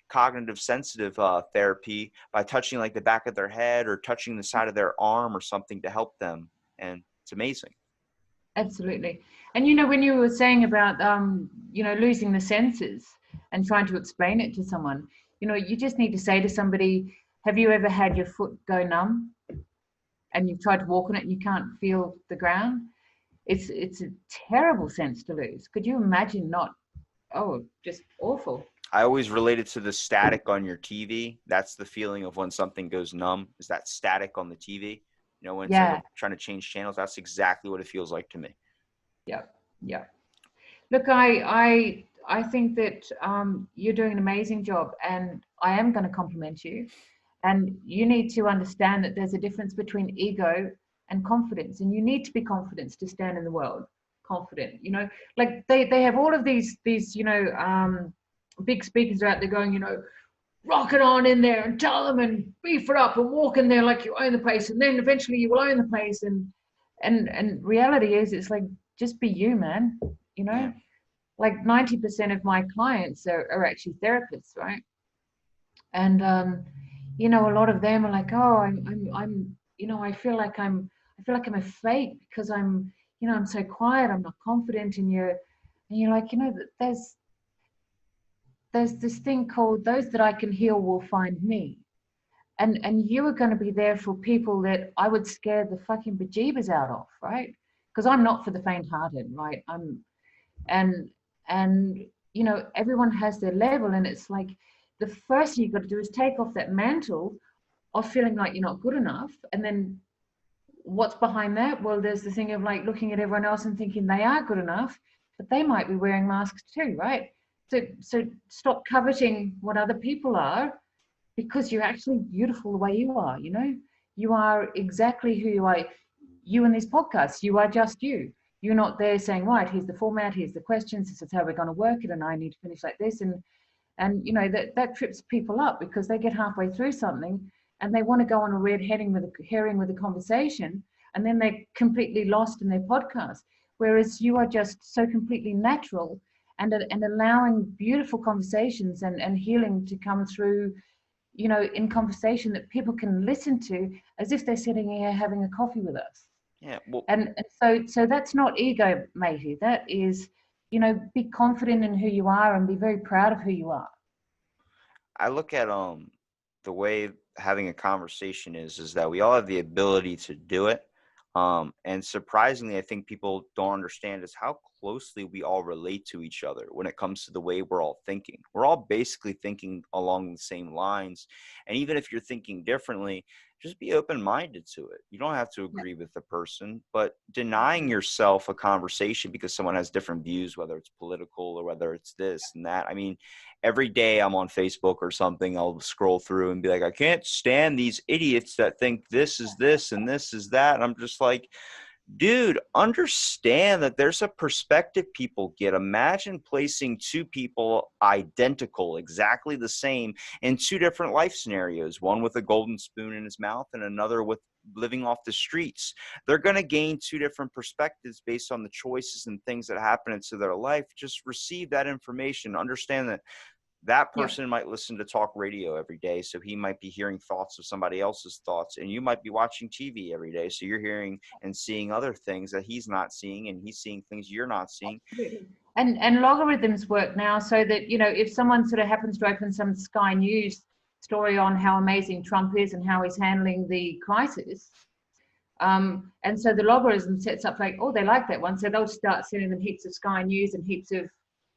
A: cognitive sensitive therapy by touching like the back of their head or touching the side of their arm or something to help them. And it's amazing.
B: Absolutely. And, you know, when you were saying about, losing the senses and trying to explain it to someone, you know, you just need to say to somebody, have you ever had your foot go numb and you've tried to walk on it and you can't feel the ground? It's a terrible sense to lose. Could you imagine not? Oh, just awful.
A: I always relate it to the static on your TV. That's the feeling of when something goes numb, is that static on the TV. You know, when it's trying to change channels, that's exactly what it feels like to me.
B: Yeah. Look, I think that you're doing an amazing job, and I am going to compliment you. And you need to understand that there's a difference between ego and confidence, and you need to be confident to stand in the world. Confident, you know, like they have all of these big speakers out there going, you know, rock it on in there and tell them and beef it up and walk in there like you own the place, and then eventually you will own the place. And reality is, it's like, just be you, man. You know, like 90% of my clients are actually therapists, right? And you know, a lot of them are like, oh, I'm you know, I feel like I'm a fake because I'm, you know, I'm so quiet, I'm not confident. And you're like, you know, there's this thing called, those that I can heal will find me. And you are going to be there for people that I would scare the fucking bejeebers out of, right? Because I'm not for the faint-hearted, right? And you know, everyone has their level, and it's like, the first thing you've got to do is take off that mantle of feeling like you're not good enough. And then what's behind that? Well, there's the thing of like looking at everyone else and thinking they are good enough, but they might be wearing masks too, right? So stop coveting what other people are, because you're actually beautiful the way you are. You know, you are exactly who you are. You in these podcasts, you are just you. You're not there saying, right, here's the format, here's the questions, this is how we're going to work it, and I need to finish like this. And you know, that trips people up, because they get halfway through something and they want to go on a red herring with a conversation, and then they're completely lost in their podcast. Whereas you are just so completely natural, and allowing beautiful conversations and healing to come through, you know, in conversation that people can listen to as if they're sitting here having a coffee with us.
A: Yeah. Well,
B: and so that's not ego, matey. That is, you know, be confident in who you are and be very proud of who you are.
A: I look at the way having a conversation is that we all have the ability to do it. And surprisingly, I think people don't understand is how closely we all relate to each other when it comes to the way we're all thinking. We're all basically thinking along the same lines. And even if you're thinking differently, just be open-minded to it. You don't have to agree with the person, but denying yourself a conversation because someone has different views, whether it's political or whether it's this and that. I mean, every day I'm on Facebook or something, I'll scroll through and be like, I can't stand these idiots that think this is this and this is that. And I'm just like, dude, understand that there's a perspective people get. Imagine placing two people identical, exactly the same, in two different life scenarios, one with a golden spoon in his mouth and another with living off the streets. They're going to gain two different perspectives based on the choices and things that happen into their life. Just receive that information. Understand that that person might listen to talk radio every day, so he might be hearing thoughts of somebody else's thoughts, and you might be watching TV every day, so you're hearing and seeing other things that he's not seeing, and he's seeing things you're not seeing.
B: And logarithms work now, so that, you know, if someone sort of happens to open some Sky News story on how amazing Trump is and how he's handling the crisis, and so the logarithm sets up like, oh, they like that one, so they'll start sending them heaps of Sky News and heaps of,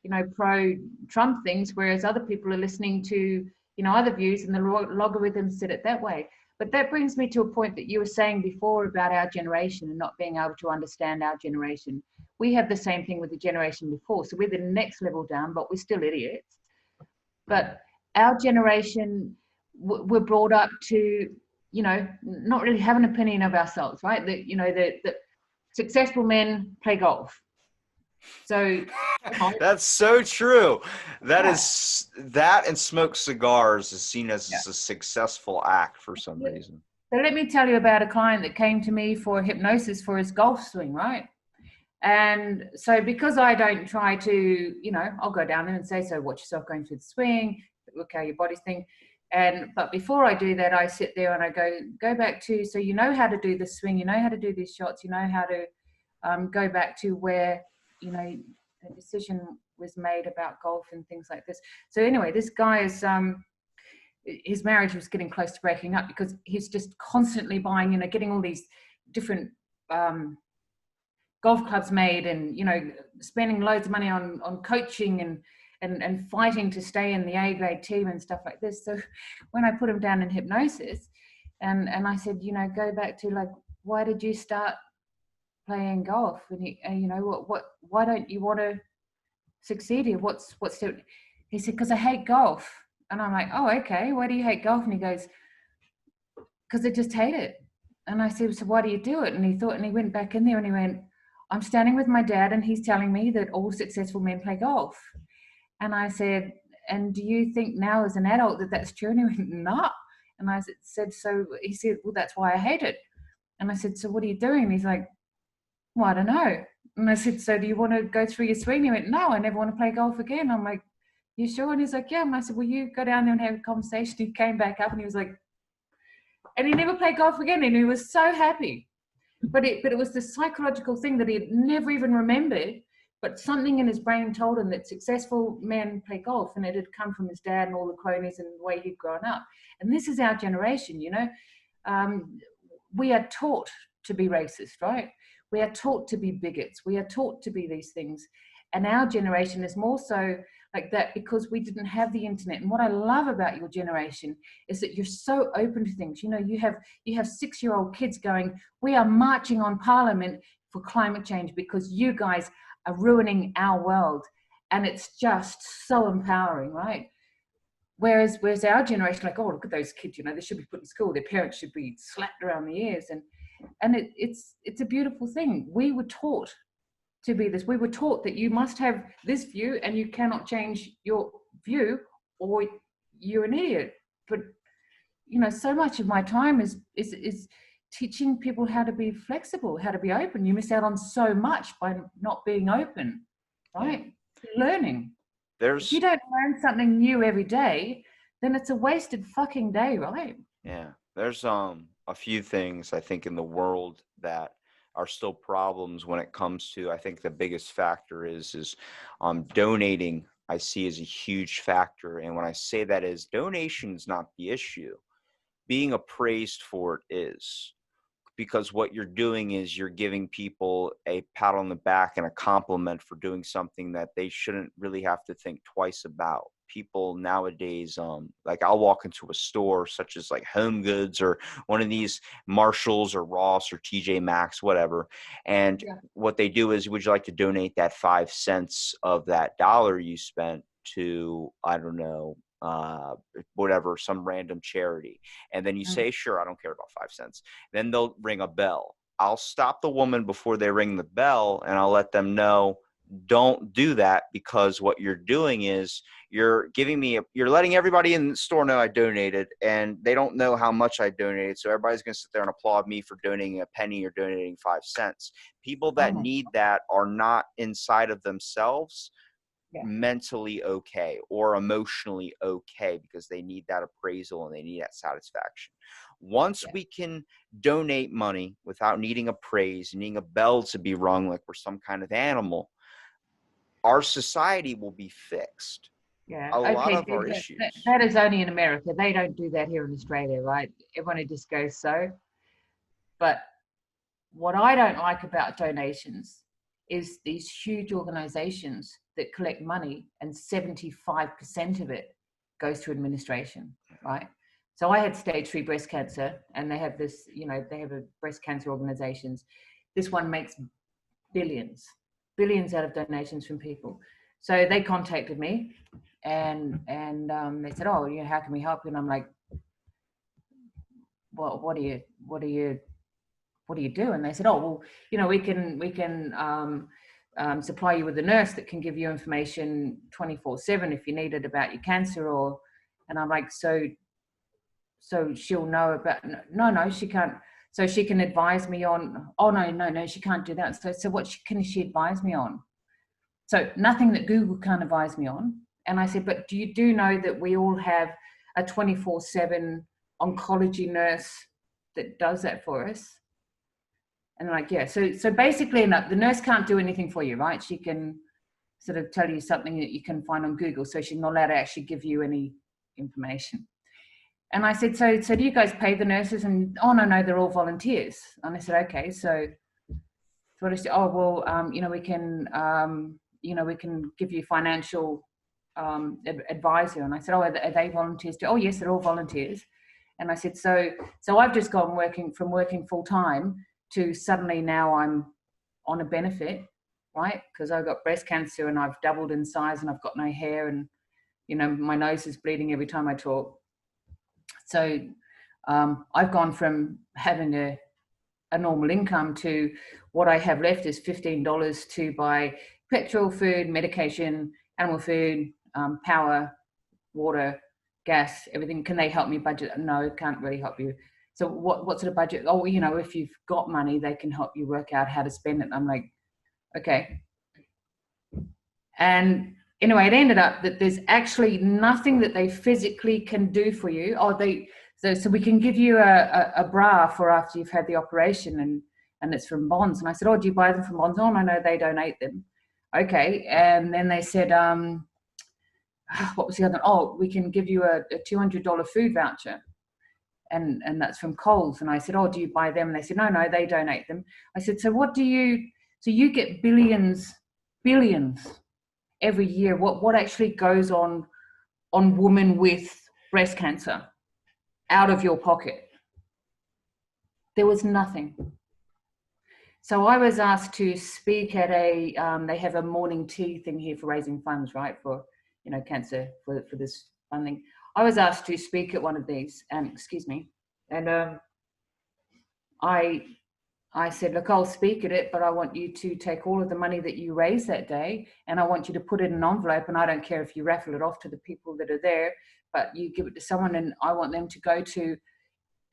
B: you know, pro-Trump things, whereas other people are listening to, you know, other views, and the logarithms set it that way. But that brings me to a point that you were saying before about our generation and not being able to understand our generation. We have the same thing with the generation before, so we're the next level down, but we're still idiots. But our generation, we're brought up to, you know, not really have an opinion of ourselves, right? That, you know, that successful men play golf. So
A: that's so true. That is, that and smoke cigars is seen as a successful act for some reason.
B: So let me tell you about a client that came to me for hypnosis for his golf swing, right? And so because I don't try to, you know, I'll go down there and say, so watch yourself going through the swing, look how your body's thing. But before I do that, I sit there and I go back to, so you know how to do the swing, you know how to do these shots, you know how to go back to where, you know, the decision was made about golf and things like this. So anyway, this guy is, his marriage was getting close to breaking up because he's just constantly buying, you know, getting all these different golf clubs made, and, you know, spending loads of money on coaching and fighting to stay in the A grade team and stuff like this. So when I put him down in hypnosis and I said, you know, go back to like, why did you start playing golf? And he, you know, why don't you want to succeed here? What's the, he said, because I hate golf. And I'm like, oh, okay, why do you hate golf? And he goes, because I just hate it. And I said, so why do you do it? And he thought, and he went back in there and he went, I'm standing with my dad and he's telling me that all successful men play golf. And I said, and do you think now as an adult that that's true? And he went, no. And I said, so he said, well, that's why I hate it. And I said, so what are you doing? And he's like, well, I don't know. And I said, so do you want to go through your swing? He went, no, I never want to play golf again. I'm like, you sure? And he's like, yeah. And I said, well, you go down there and have a conversation. He came back up and he was like, and he never played golf again. And he was so happy. But it was the psychological thing that he had never even remembered, but something in his brain told him that successful men play golf, and it had come from his dad and all the cronies and the way he'd grown up. And this is our generation, you know. We are taught to be racist, right? We are taught to be bigots. We are taught to be these things. And our generation is more so like that, because we didn't have the internet. And what I love about your generation is that you're so open to things. You know, you have 6-year-old kids going, we are marching on Parliament for climate change because you guys are ruining our world. And it's just so empowering, right? Whereas our generation, like, oh, look at those kids, you know, they should be put in school. Their parents should be slapped around the ears. And it's a beautiful thing. We were taught to be this. We were taught that you must have this view and you cannot change your view or you're an idiot. But, you know, so much of my time is teaching people how to be flexible, how to be open. You miss out on so much by not being open, right? Learning. If you don't learn something new every day, then it's a wasted fucking day, right?
A: Yeah. There's a few things I think in the world that are still problems when it comes to, I think the biggest factor is donating. I see as a huge factor. And when I say that is, donation is not the issue. Being appraised for it is. Because what you're doing is you're giving people a pat on the back and a compliment for doing something that they shouldn't really have to think twice about. People nowadays, like I'll walk into a store such as like Home Goods or one of these Marshalls or Ross or TJ Maxx, whatever. And what they do is, would you like to donate that 5 cents of that dollar you spent to, I don't know, whatever, some random charity. And then you say, sure, I don't care about 5 cents. Then they'll ring a bell. I'll stop the woman before they ring the bell and I'll let them know, don't do that, because what you're doing is you're letting everybody in the store know I donated, and they don't know how much I donated. So everybody's going to sit there and applaud me for donating a penny or donating 5 cents. People that need that are not inside of themselves mentally okay or emotionally okay, because they need that appraisal and they need that satisfaction. Once we can donate money without needing a praise, needing a bell to be rung like we're some kind of animal, our society will be fixed.
B: Yeah.
A: A lot of our issues.
B: That is only in America. They don't do that here in Australia, right? Everyone just goes so. But what I don't like about donations is these huge organizations that collect money and 75% of it goes to administration, right? So I had stage 3 breast cancer, and they have this, you know, they have a breast cancer organizations. This one makes billions out of donations from people. So they contacted me and they said, oh, you know, how can we help you? And I'm like, well, what do you do? And they said, oh, well, you know, we can supply you with a nurse that can give you information 24/7 if you need it about your cancer. And I'm like, so she'll know about, no, she can't. So she can advise me on, oh, no, she can't do that. So what can she advise me on? So nothing that Google can't advise me on. And I said, but do you know that we all have a 24/7 oncology nurse that does that for us? And they're like, yeah. So basically, the nurse can't do anything for you, right? She can sort of tell you something that you can find on Google. So she's not allowed to actually give you any information. And I said, so do you guys pay the nurses? And, oh, no, they're all volunteers. And I said, okay, so what I said, oh, well, you know, we can give you financial advisor. And I said, oh, are they volunteers too? Oh, yes, they're all volunteers. And I said, so I've just gone working full time to suddenly now I'm on a benefit, right? Because I've got breast cancer and I've doubled in size and I've got no hair and, you know, my nose is bleeding every time I talk. So I've gone from having a normal income to what I have left is $15 to buy petrol, food, medication, animal food, power, water, gas, everything. Can they help me budget? No, can't really help you. So what sort of budget? Oh, you know, if you've got money, they can help you work out how to spend it. And I'm like, okay. And anyway, it ended up that there's actually nothing that they physically can do for you. So we can give you a bra for after you've had the operation, and it's from Bonds. And I said, oh, do you buy them from Bonds? Oh, no, they donate them. Okay. And then they said, what was the other? Oh, we can give you a $200 food voucher. And that's from Coles. And I said, oh, do you buy them? And they said, no, they donate them. I said, so you get billions every year what actually goes on women with breast cancer out of your pocket. There was nothing. So I was asked to speak at a, they have a morning tea thing here for raising funds, right, for, you know, cancer, for this funding. I was asked to speak at one of these, and I said, look, I'll speak at it, but I want you to take all of the money that you raise that day, and I want you to put it in an envelope, and I don't care if you raffle it off to the people that are there, but you give it to someone, and I want them to go to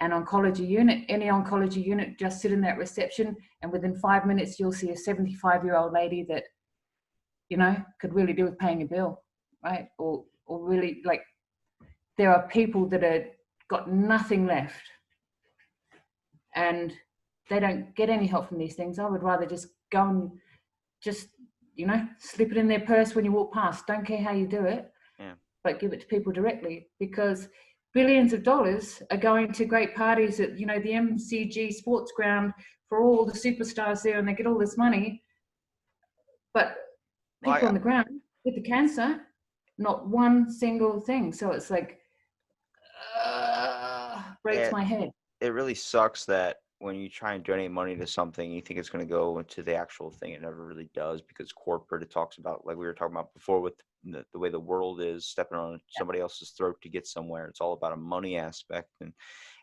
B: an oncology unit, any oncology unit, just sit in that reception, and within 5 minutes, you'll see a 75-year-old lady that, you know, could really do with paying a bill, right? Or really, like, there are people that are got nothing left, and they don't get any help from these things. I would rather just go and just, you know, slip it in their purse when you walk past. Don't care how you do it, but give it to people directly, because billions of dollars are going to great parties at, you know, the MCG sports ground for all the superstars there, and they get all this money. But people on the ground with the cancer, not one single thing. So it's like, breaks my head.
A: It really sucks that when you try and donate money to something, you think it's going to go into the actual thing. It never really does, because corporate, it talks about, like we were talking about before, with the way the world is, stepping on somebody else's throat to get somewhere. It's all about a money aspect. And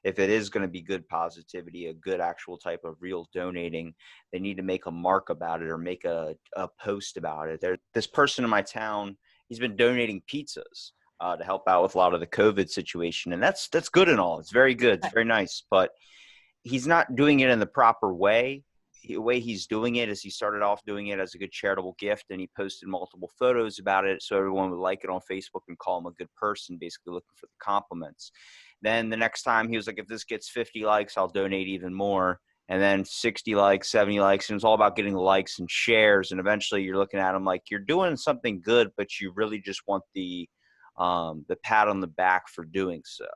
A: if it is going to be good positivity, a good actual type of real donating, they need to make a mark about it, or make a post about it. This person in my town, he's been donating pizzas to help out with a lot of the COVID situation. And that's good and all. It's very good. It's very nice. But he's not doing it in the proper way. The way he's doing it is, he started off doing it as a good charitable gift, and he posted multiple photos about it so everyone would like it on Facebook and call him a good person, basically looking for the compliments. Then the next time he was like, if this gets 50 likes, I'll donate even more. And then 60 likes, 70 likes, and it's all about getting the likes and shares. And eventually you're looking at him like, you're doing something good, but you really just want the pat on the back for doing so.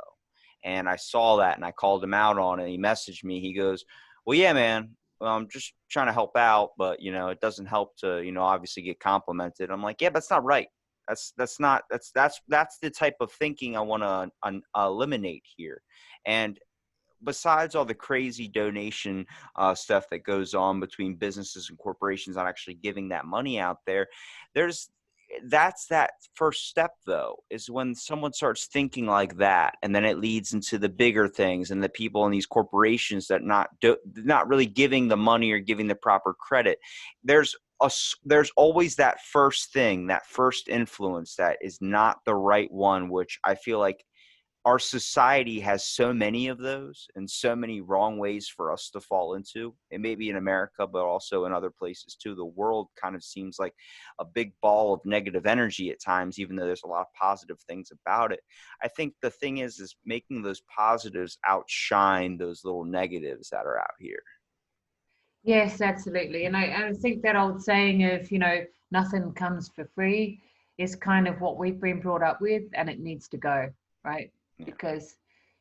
A: And I saw that, and I called him out on it. He messaged me. He goes, well, yeah, man, well, I'm just trying to help out, but, you know, it doesn't help to, you know, obviously get complimented. I'm like, yeah, but that's not right. That's the type of thinking I want to eliminate here. And besides all the crazy donation stuff that goes on between businesses and corporations on actually giving that money out there, that's that first step, though, is when someone starts thinking like that, and then it leads into the bigger things, and the people in these corporations that not really giving the money or giving the proper credit. There's always that first thing, that first influence that is not the right one, which I feel like our society has so many of those, and so many wrong ways for us to fall into. And maybe in America, but also in other places too. The world kind of seems like a big ball of negative energy at times, even though there's a lot of positive things about it. I think the thing is making those positives outshine those little negatives that are out here.
B: Yes, absolutely. And I think that old saying of, you know, nothing comes for free is kind of what we've been brought up with, and it needs to go, right? Because,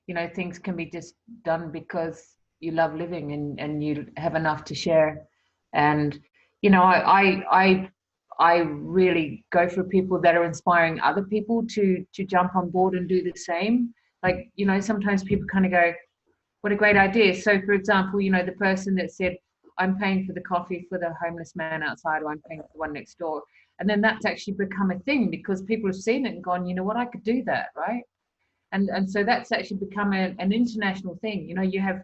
B: you know, things can be just done because you love living, and you have enough to share. And, you know, I really go for people that are inspiring other people to jump on board and do the same. Like, you know, sometimes people kind of go, what a great idea. So, for example, you know, the person that said, I'm paying for the coffee for the homeless man outside, or I'm paying for the one next door. And then that's actually become a thing, because people have seen it and gone, you know what, I could do that, right? And so that's actually become an international thing. You know, you have,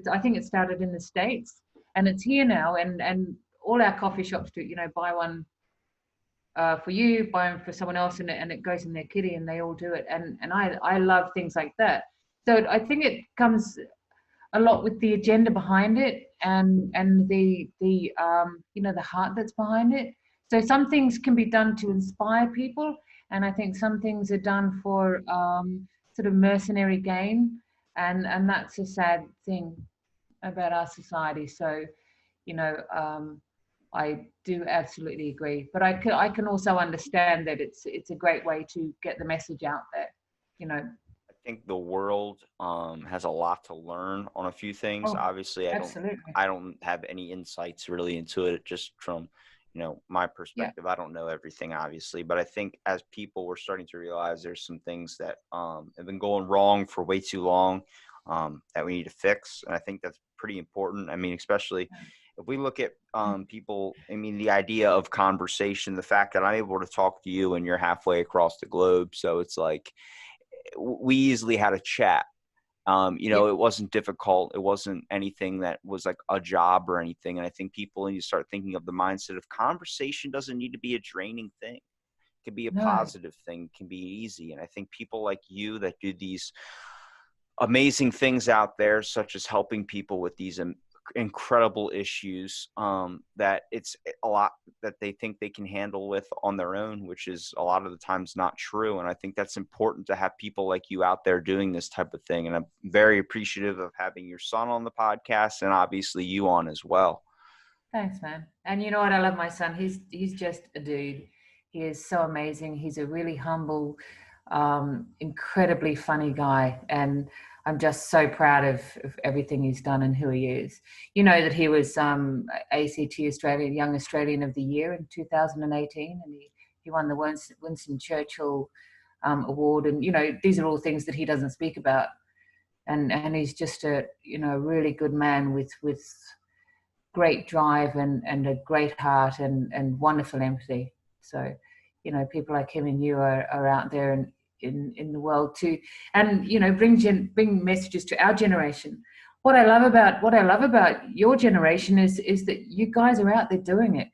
B: I think it started in the States, and it's here now, and all our coffee shops do, you know, buy one for you, buy one for someone else, and it goes in their kitty, and they all do it. And I love things like that. So I think it comes a lot with the agenda behind it, and the you know, the heart that's behind it. So some things can be done to inspire people, and I think some things are done for sort of mercenary gain, and that's a sad thing about our society. So, you know, I do absolutely agree, but I can also understand that it's a great way to get the message out there, you know.
A: I think the world has a lot to learn on a few things.
B: Oh,
A: Obviously,
B: absolutely.
A: I don't have any insights really into it, just from, my
B: Yeah.
A: perspective. I don't know everything, obviously, but I think as people, we're starting to realize there's some things that have been going wrong for way too long that we need to fix. And I think that's pretty important. I mean, especially if we look at people, I mean, the idea of conversation, the fact that I'm able to talk to you and you're halfway across the globe. So it's like we easily had a chat. It wasn't difficult. It wasn't anything that was like a job or anything. And I think people need to start thinking of the mindset of conversation doesn't need to be a draining thing. It can be a
B: No.
A: positive thing. It can be easy. And I think people like you that do these amazing things out there, such as helping people with these incredible issues that it's a lot that they think they can handle with on their own, which is a lot of the times not true. And I think that's important to have people like you out there doing this type of thing. And I'm very appreciative of having your son on the podcast and obviously you on as well.
B: Thanks, man. And you know what? I love my son. He's just a dude. He is so amazing. He's a really humble, incredibly funny guy. And I'm just so proud of everything he's done and who he is. You know that he was ACT Australian Young Australian of the Year in 2018, and he won the Winston Churchill award. And these are all things that he doesn't speak about. And he's just a really good man with great drive and a great heart and wonderful empathy. So people like him and you are out there in the world too, and bring messages to our generation. What I love about your generation is that you guys are out there doing it.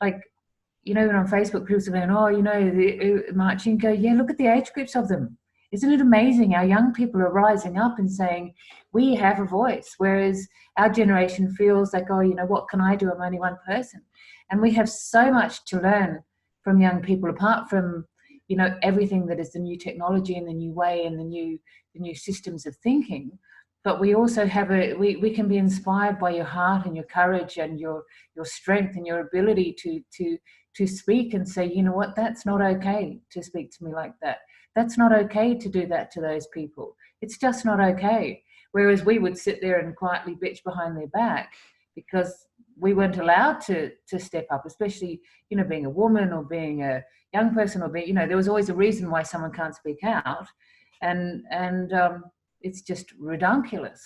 B: Like on Facebook, people are saying, the marching, go, yeah, look at the age groups of them. Isn't it amazing? Our young people are rising up and saying, we have a voice, whereas our generation feels like, what can I do? I'm only one person. And we have so much to learn from young people, apart from, everything that is the new technology and the new way and the new systems of thinking. But we also have we can be inspired by your heart and your courage and your strength and your ability to speak and say, you know what, that's not okay to speak to me like that. That's not okay to do that to those people. It's just not okay. Whereas we would sit there and quietly bitch behind their back because we weren't allowed to step up, especially, being a woman or being a young person or being, there was always a reason why someone can't speak out. And it's just redunculous.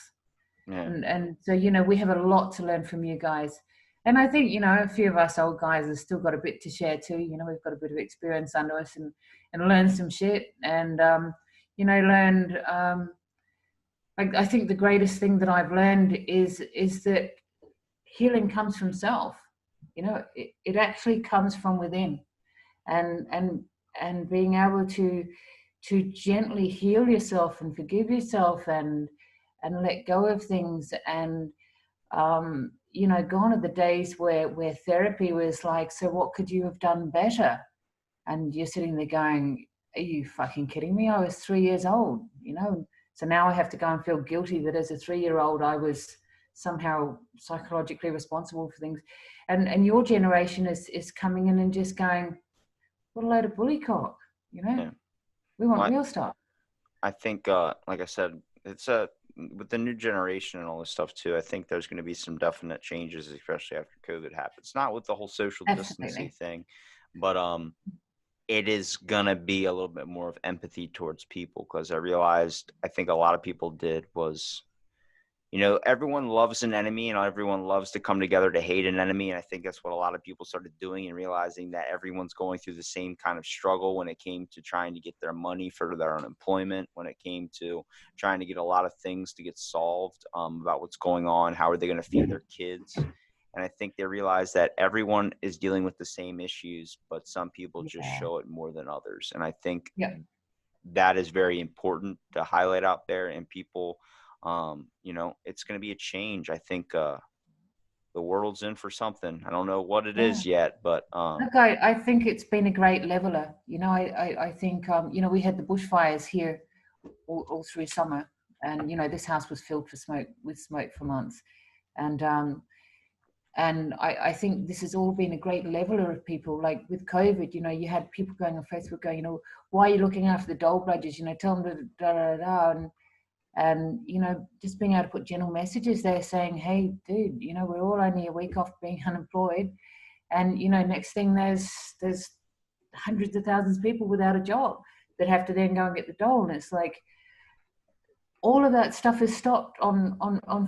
A: Yeah.
B: And so, we have a lot to learn from you guys. And I think, a few of us old guys have still got a bit to share too. We've got a bit of experience under us and learned some shit and, learned, I think the greatest thing that I've learned is that healing comes from self. It actually comes from within, and being able to gently heal yourself and forgive yourself and let go of things and gone are the days where therapy was like, so what could you have done better? And you're sitting there going, are you fucking kidding me? I was 3 years old, so now I have to go and feel guilty that as a 3-year-old I was somehow psychologically responsible for things. And your generation is coming in and just going, what a load of bully cock,
A: Yeah.
B: We want real stuff.
A: I think, like I said, it's with the new generation and all this stuff too, I think there's going to be some definite changes, especially after COVID happens. Not with the whole social distancing thing, but it is going to be a little bit more of empathy towards people, because I think a lot of people did was, everyone loves an enemy and everyone loves to come together to hate an enemy. And I think that's what a lot of people started doing and realizing that everyone's going through the same kind of struggle when it came to trying to get their money for their unemployment, when it came to trying to get a lot of things to get solved about what's going on, how are they going to feed their kids. And I think they realize that everyone is dealing with the same issues, but some people just show it more than others. And I think that is very important to highlight out there. And people, it's going to be a change. I think the world's in for something. I don't know what it is yet, but
B: look, I think it's been a great leveler. I think we had the bushfires here all through summer, and this house was filled with smoke for months, and I think this has all been a great leveler of people. Like with COVID, you had people going on Facebook going, why are you looking after the dole grudges? Tell them to da da da. And just being able to put gentle messages there saying, hey, dude, we're all only a week off being unemployed. And, you know, next thing there's hundreds of thousands of people without a job that have to then go and get the dole. And it's like, all of that stuff is stopped on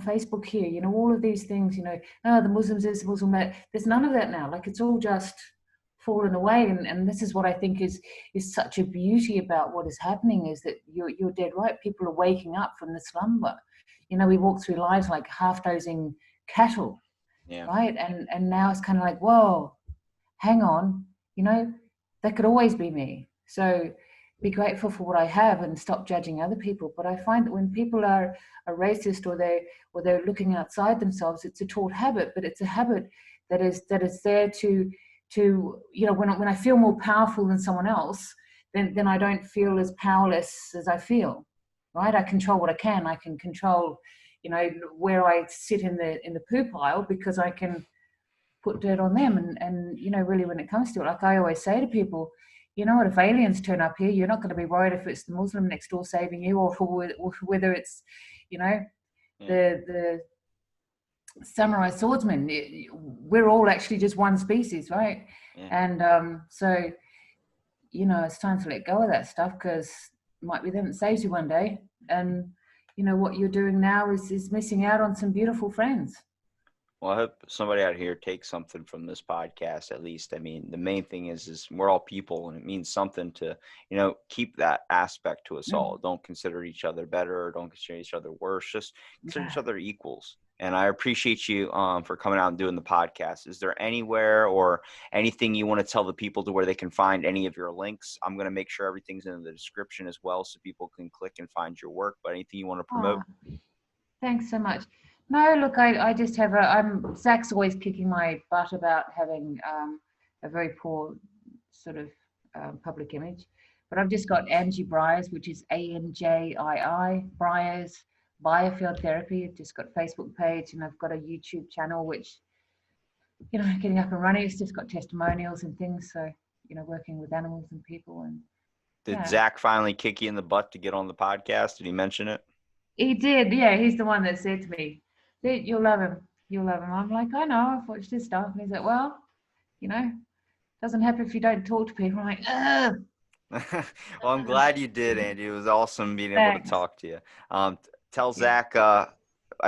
B: Facebook here. You know, all of these things, you know, oh, the Muslims is Muslim. There's none of that now. Like, it's all just fallen away. And this is what I think is such a beauty about what is happening, is that you're dead right. People are waking up from the slumber. You know, we walk through lives like half dozing cattle, right? And now it's kind of like, whoa, hang on, you know, that could always be me. So be grateful for what I have and stop judging other people. But I find that when people are racist or they're looking outside themselves, it's a taught habit, but it's a habit that is there to you know, when I feel more powerful than someone else, then I don't feel as powerless as I feel, right? I control what I can. I can control, you know, where I sit in the poo pile, because I can put dirt on them. And you know, really, when it comes to it, like I always say to people, you know what, if aliens turn up here, you're not going to be worried if it's the Muslim next door saving you, or whether it's, you know, the samurai swordsman. We're all actually just one species, right? And so, you know, it's time to let go of that stuff, because it might be them that saves you one day. And you know, what you're doing now is missing out on some beautiful friends.
A: Well, I hope somebody out here takes something from this podcast, at least. I mean, the main thing is we're all people, and it means something to, you know, keep that aspect to us all. Don't consider each other better, or don't consider each other worse. Just consider each other equals. And I appreciate you for coming out and doing the podcast. Is there anywhere or anything you want to tell the people to where they can find any of your links? I'm going to make sure everything's in the description as well, so people can click and find your work. But anything you want to promote?
B: Thanks so much. No, look, I just have Zach's always kicking my butt about having a very poor sort of public image. But I've just got Anjii Bryers, which is ANJII, Bryers, Biofield Therapy. I've just got a Facebook page, and I've got a YouTube channel, which, you know, getting up and running. It's just got testimonials and things. So, you know, working with animals and people. And
A: did Zack finally kick you in the butt to get on the podcast? Did he mention it?
B: He did, yeah. He's the one that said to me, "You'll love him. You'll love him." I'm like, I know, I've watched his stuff. And he's like, well, you know, doesn't happen if you don't talk to people. I'm like, ugh.
A: Well, I'm glad you did, Andy. It was awesome being able to talk to you. Tell Zack I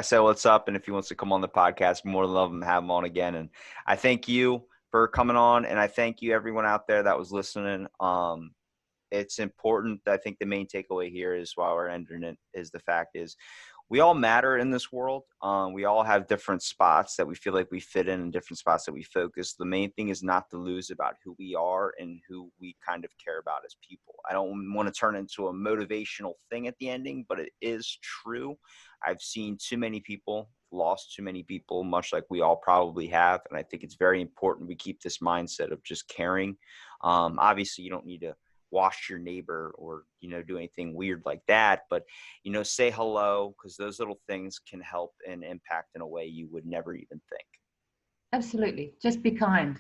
A: said what's up, and if he wants to come on the podcast, more than love him, have him on again. And I thank you for coming on, and I thank you everyone out there that was listening. It's important. I think the main takeaway here is, while we're ending it, is the fact is we all matter in this world. We all have different spots that we feel like we fit in, and different spots that we focus. The main thing is not to lose about who we are and who we kind of care about as people. I don't want to turn into a motivational thing at the ending, but it is true. I've seen too many people, lost too many people, much like we all probably have. And I think it's very important we keep this mindset of just caring. Obviously, you don't need to wash your neighbor or, you know, do anything weird like that, but, you know, say hello, because those little things can help and impact in a way you would never even think.
B: Absolutely. Just be kind.